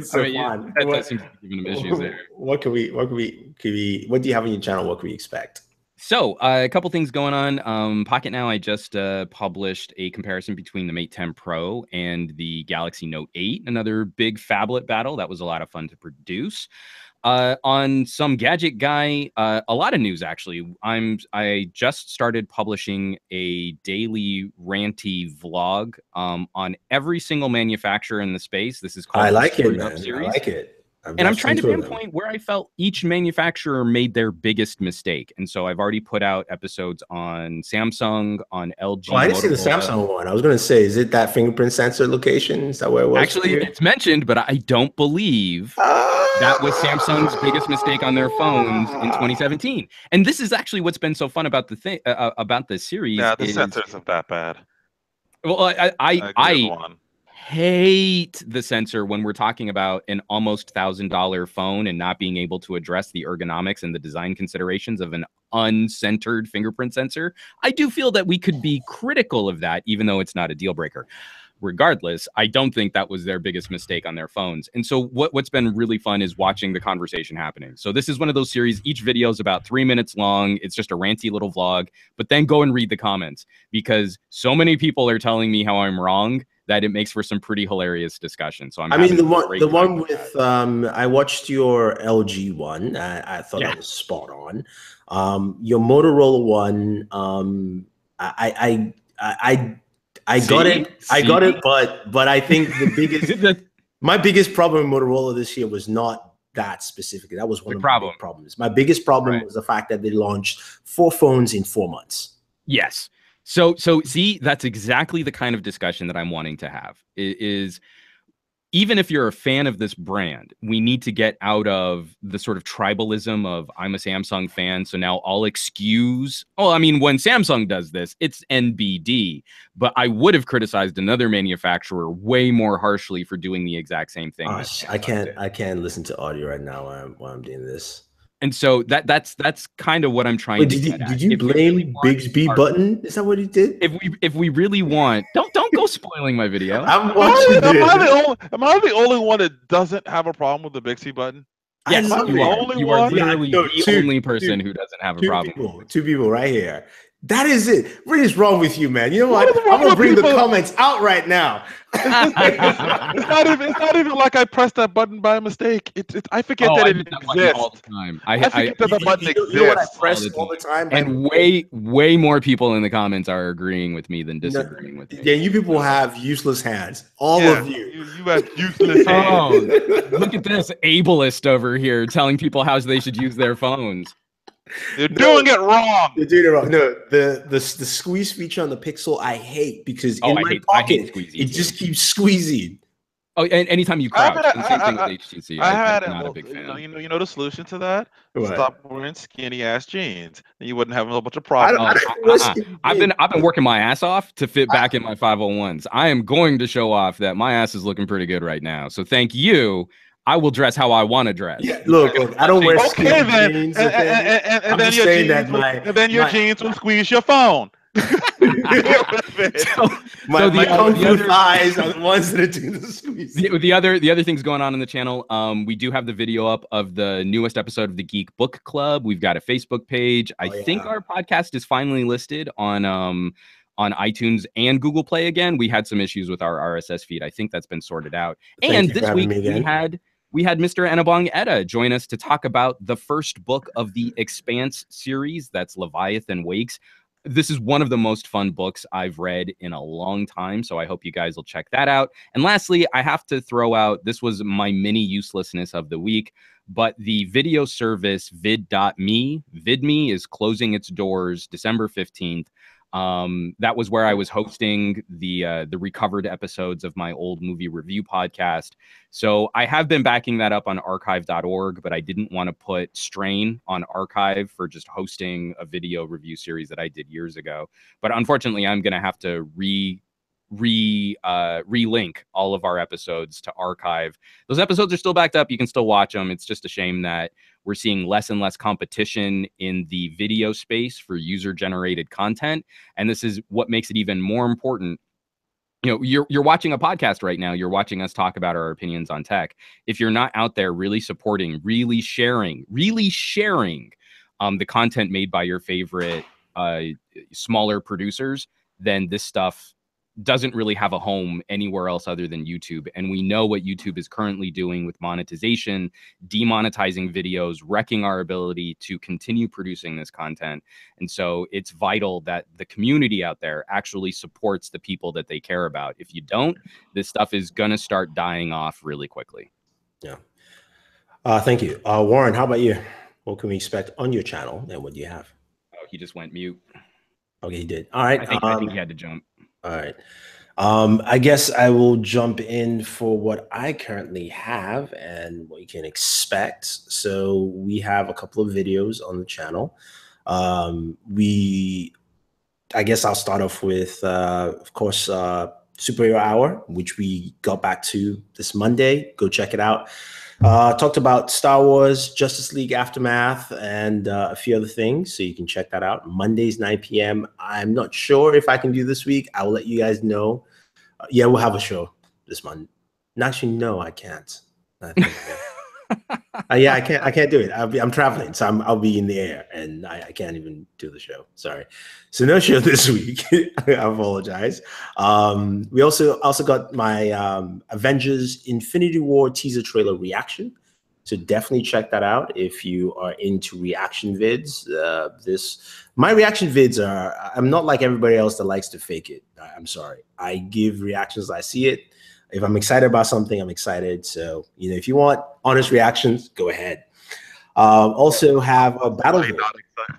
So Juan, that seems to be giving him issues there. What do you have on your channel? What can we expect? So a couple things going on. Pocket Now, I just published a comparison between the Mate 10 Pro and the Galaxy Note 8, another big phablet battle. That was a lot of fun to produce. On Some Gadget Guy, a lot of news actually. I just started publishing a daily ranty vlog on every single manufacturer in the space. This is called I like it, man. I like it. And I'm trying to pinpoint where I felt each manufacturer made their biggest mistake. And so I've already put out episodes on Samsung, on LG. Oh, I didn't see the Samsung one. I was going to say, is it that fingerprint sensor location? Is that where it was? Actually, it's mentioned, but I don't believe that was Samsung's biggest mistake on their phones in 2017. And this is actually what's been so fun about the thing about this series. Yeah, the sensors aren't that bad. Well, I hate the sensor when we're talking about an almost $1,000 phone and not being able to address the ergonomics and the design considerations of an uncentered fingerprint sensor. I do feel that we could be critical of that, even though it's not a deal breaker. Regardless, I don't think that was their biggest mistake on their phones. And so what's been really fun is watching the conversation happening. So this is one of those series, each video is about 3 minutes long. It's just a ranty little vlog, but then go and read the comments, because so many people are telling me how I'm wrong that it makes for some pretty hilarious discussion. So the one with I watched your LG one. I thought that was spot on. Your Motorola one, I got it, but I think the biggest my biggest problem with Motorola this year was not that specifically. That was one of my big problems. My biggest problem was the fact that they launched 4 phones in 4 months. Yes. So see, that's exactly the kind of discussion that I'm wanting to have. Is even if you're a fan of this brand, we need to get out of the sort of tribalism of I'm a Samsung fan, so now I'll excuse. Oh, I mean, when Samsung does this, it's NBD. But I would have criticized another manufacturer way more harshly for doing the exact same thing. I can't listen to audio right now while I'm doing this. And so that's kind of what I'm trying to get at. Did you blame Bixby Button? Is that what he did? If we really want, don't go spoiling my video. I'm watching am I the only one that doesn't have a problem with the Bixby Button? Yes, you are literally the only person who doesn't have a problem. 2 people right here. That is it. What is wrong with you, man? You know What what? is I'm wrong gonna with bring the people? comments out right now. It's, it's not even like I pressed that button by mistake. I forget Oh, that I it hit that button all exists. the time. I forget that the button You know what I exists. All press the all time. the time? By And mistake? way more people in the comments are agreeing with me than No, disagreeing with me. yeah, you people have useless hands. All Yeah, of you. you have useless hands. Oh, look at this ableist over here telling people how they should use their phones. They're No, doing it wrong. you're doing it wrong. No, the squeeze feature on the Pixel I hate because Oh, in my I hate pocket squeezy it too. just keeps squeezing. Oh, and anytime you I've crouch, had, and same thing with HTC. I I'm had it. not a Well, big fan. you know the solution to that? What? Stop wearing skinny ass jeans. Then you wouldn't have a bunch of I problems. don't, I Oh, don't wear skinny I've jeans. been working my ass off to fit I, back in my 501s. I am going to show off that my ass is looking pretty good right now. So thank you. I will dress how I want to dress. yeah, You're not look, gonna look. I slut don't shame wear me. Okay skinny then, jeans. Okay, and I'm then just your saying jeans that will, and then your jeans will squeeze your phone. Deal with it. my kung fu other thighs are the ones that are doing the squeezing. the other things going on in the channel, we do have the video up of the newest episode of the Geek Book Club. We've got a Facebook page. I Oh think yeah. our podcast is finally listed on iTunes and Google Play again. We had some issues with our RSS feed. I think that's been sorted out. Thank And you for this having week me again. we had Mr. Anabong Etta join us to talk about the first book of the Expanse series. That's Leviathan Wakes. This is one of the most fun books I've read in a long time, so I hope you guys will check that out. And lastly, I have to throw out, this was my mini uselessness of the week, but the video service vid.me, VidMe, is closing its doors December 15th. That was where I was hosting the recovered episodes of my old movie review podcast. So I have been backing that up on archive.org, but I didn't want to put strain on archive for just hosting a video review series that I did years ago. But unfortunately, I'm going to have to relink all of our episodes to archive. Those episodes are still backed up. You can still watch them. It's just a shame that we're seeing less and less competition in the video space for user generated content. And this is what makes it even more important. You know, you're watching a podcast right now. You're watching us talk about our opinions on tech. If you're not out there really supporting, really sharing the content made by your favorite smaller producers, then this stuff doesn't really have a home anywhere else other than YouTube. And we know what YouTube is currently doing with monetization, demonetizing videos, wrecking our ability to continue producing this content. And so it's vital that the community out there actually supports the people that they care about. If you don't, this stuff is going to start dying off really quickly. Yeah. Thank you. Warren, how about you? What can we expect on your channel and what do you have? Oh, he just went mute. Okay, he did. All right. I think he had to jump. All right. I guess I will jump in for what I currently have and what you can expect. So we have a couple of videos on the channel. I guess I'll start off with, of course, Superhero Hour, which we got back to this Monday. Go check it out. Talked about Star Wars, Justice League Aftermath, and a few other things. So you can check that out. Mondays, 9 p.m. I'm not sure if I can do this week. I will let you guys know. Yeah, we'll have a show this month. Actually, no, I can't. Yeah, I can't do it. I'm traveling, so I'll be in the air, and I can't even do the show. Sorry. So no show this week. I apologize. We also got my Avengers Infinity War teaser trailer reaction. So definitely check that out if you are into reaction vids. My reaction vids are, I'm not like everybody else that likes to fake it. I'm sorry. I give reactions as I see it. If I'm excited about something, I'm excited. So, if you want honest reactions, go ahead. Also have a battle.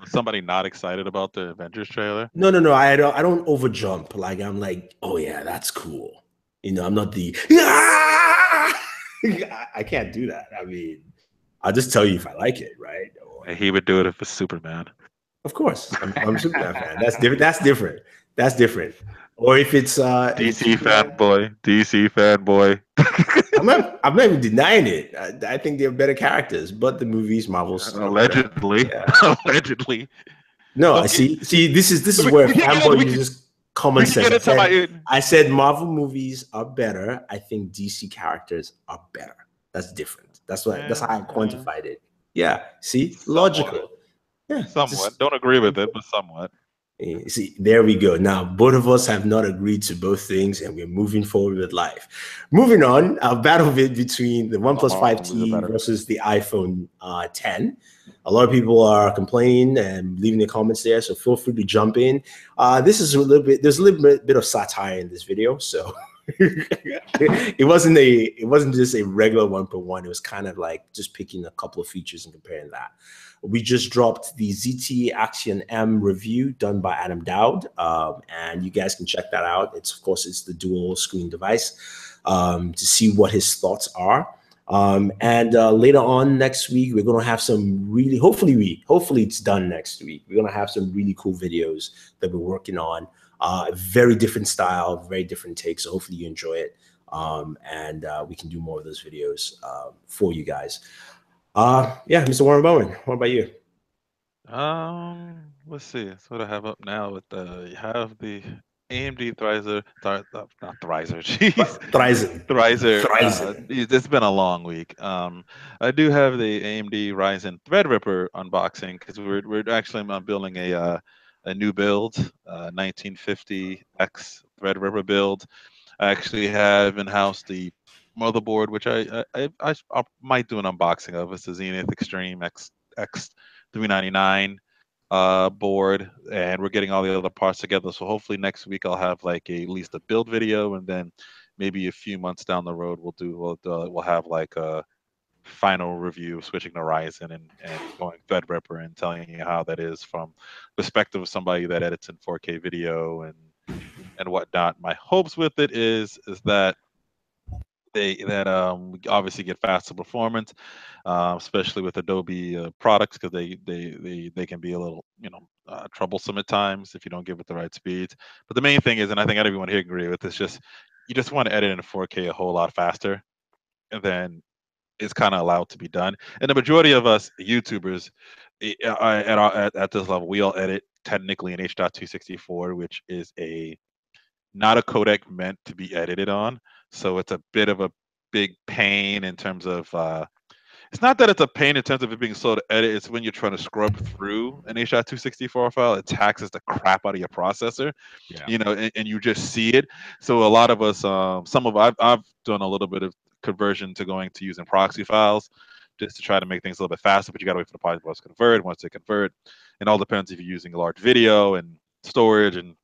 Somebody not excited about the Avengers trailer? No. I don't overjump. Like, I'm like, oh yeah, that's cool. I'm not the I can't do that. I mean, I'll just tell you if I like it, right? He would do it if it's Superman. Of course, I'm a Superman fan. That's different. That's different. Or if it's DC fanboy. I'm not even denying it. I think they're better characters, but the movies, Marvel's allegedly. Yeah. Allegedly. No, I see. This is where fanboy uses common sense. I said Marvel movies are better. I think DC characters are better. That's different. That's how I quantified it. Yeah. See, logical. Yeah. Somewhat. Don't agree with it, but somewhat. See, there we go. Now, both of us have not agreed to both things, and we're moving forward with life. Moving on, our battle between the OnePlus 5T versus the iPhone 10. A lot of people are complaining and leaving their comments there, so feel free to jump in. This is a little bit. There's a little bit of satire in this video, so it wasn't just a regular 1.1. It was kind of like just picking a couple of features and comparing that. We just dropped the ZTE Action M review done by Adam Dowd, and you guys can check that out. It's the dual screen device to see what his thoughts are. And later on next week, we're gonna have some really hopefully it's done next week. We're gonna have some really cool videos that we're working on. Very different style, very different take. So hopefully you enjoy it, and we can do more of those videos for you guys. Yeah, Mr. Warren Bowman, what about you? Let's see. That's what I have up now. With you have the AMD Thrizer, not Thrizer, jeez, Thrizer. It's been a long week. I do have the AMD Ryzen Threadripper unboxing because we're actually building a new build, 1950X Threadripper build. I actually have in-house the motherboard, which I might do an unboxing of. It's the Zenith Extreme X399 board, and we're getting all the other parts together. So hopefully next week I'll have like at least a build video, and then maybe a few months down the road we'll have like a final review of switching to Ryzen and going Threadripper and telling you how that is from perspective of somebody that edits in 4K video and whatnot. My hopes with it is that we obviously get faster performance, especially with Adobe products, because they can be a little troublesome at times if you don't give it the right speeds. But the main thing is, and I think everyone here agree with, is just you just want to edit in 4K a whole lot faster, and then it's kind of allowed to be done. And the majority of us YouTubers at this level, we all edit technically in H.264, which is not a codec meant to be edited on. So it's a bit of a big pain in terms of it's not that it's a pain in terms of it being slow to edit. It's when you're trying to scrub through an H.264 file, it taxes the crap out of your processor, and you just see it. So a lot of us, I've done a little bit of conversion to going to using proxy files just to try to make things a little bit faster, but you got to wait for the files to convert. Once they convert, it all depends if you're using a large video and storage and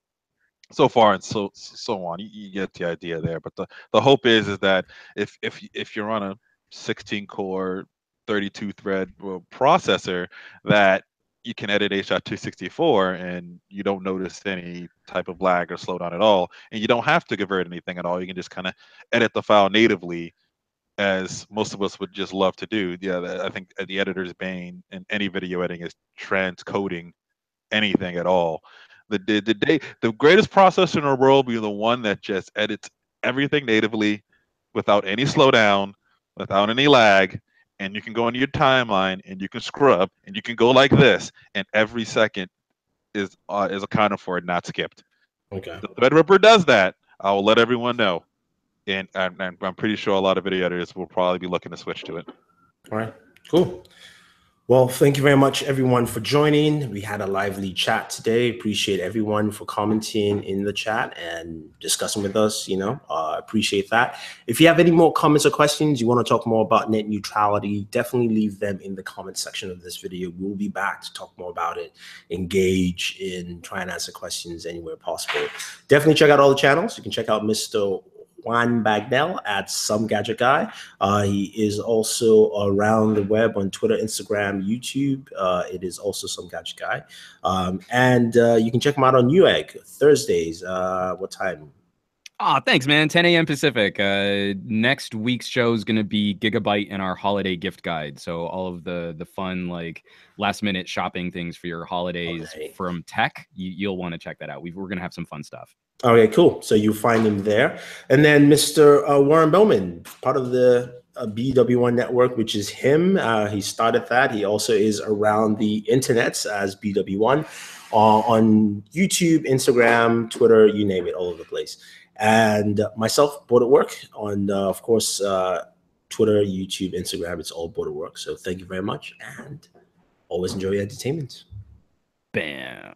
so far and so on. You get the idea there. But the hope is that if you're on a 16 core 32 thread processor, that you can edit H.264 and you don't notice any type of lag or slowdown at all, and you don't have to convert anything at all. You can just kind of edit the file natively, as most of us would just love to do. Yeah, I think the editor's bane in any video editing is transcoding anything at all. The greatest processor in the world will be the one that just edits everything natively without any slowdown, without any lag, and you can go into your timeline and you can scrub and you can go like this, and every second is accounted for and not skipped. Okay. The Threadripper does that. I will let everyone know, and I'm pretty sure a lot of video editors will probably be looking to switch to it. All right, cool. Well, thank you very much, everyone, for joining. We had a lively chat today. Appreciate everyone for commenting in the chat and discussing with us. Appreciate that. If you have any more comments or questions, you want to talk more about net neutrality, definitely leave them in the comment section of this video. We'll be back to talk more about it, engage in, try and answer questions anywhere possible. Definitely check out all the channels. You can check out Mr. Juan Bagnell at Some Gadget Guy. He is also around the web on Twitter, Instagram, YouTube. It is also Some Gadget Guy. And you can check him out on Newegg Thursdays. What time? Thanks, man. 10 a.m. Pacific. Next week's show is going to be Gigabyte and our holiday gift guide. So all of the fun, like last minute shopping things for your holidays from tech, you'll want to check that out. We're going to have some fun stuff. Okay, cool. So you find him there. And then Mr. Warren Bowman, part of the BW1 network, which is him. He started that. He also is around the internets as BW1 on YouTube, Instagram, Twitter, you name it, all over the place. And myself, Booredatwork, on, of course, Twitter, YouTube, Instagram, it's all Booredatwork. So thank you very much, and always enjoy your entertainment. Bam.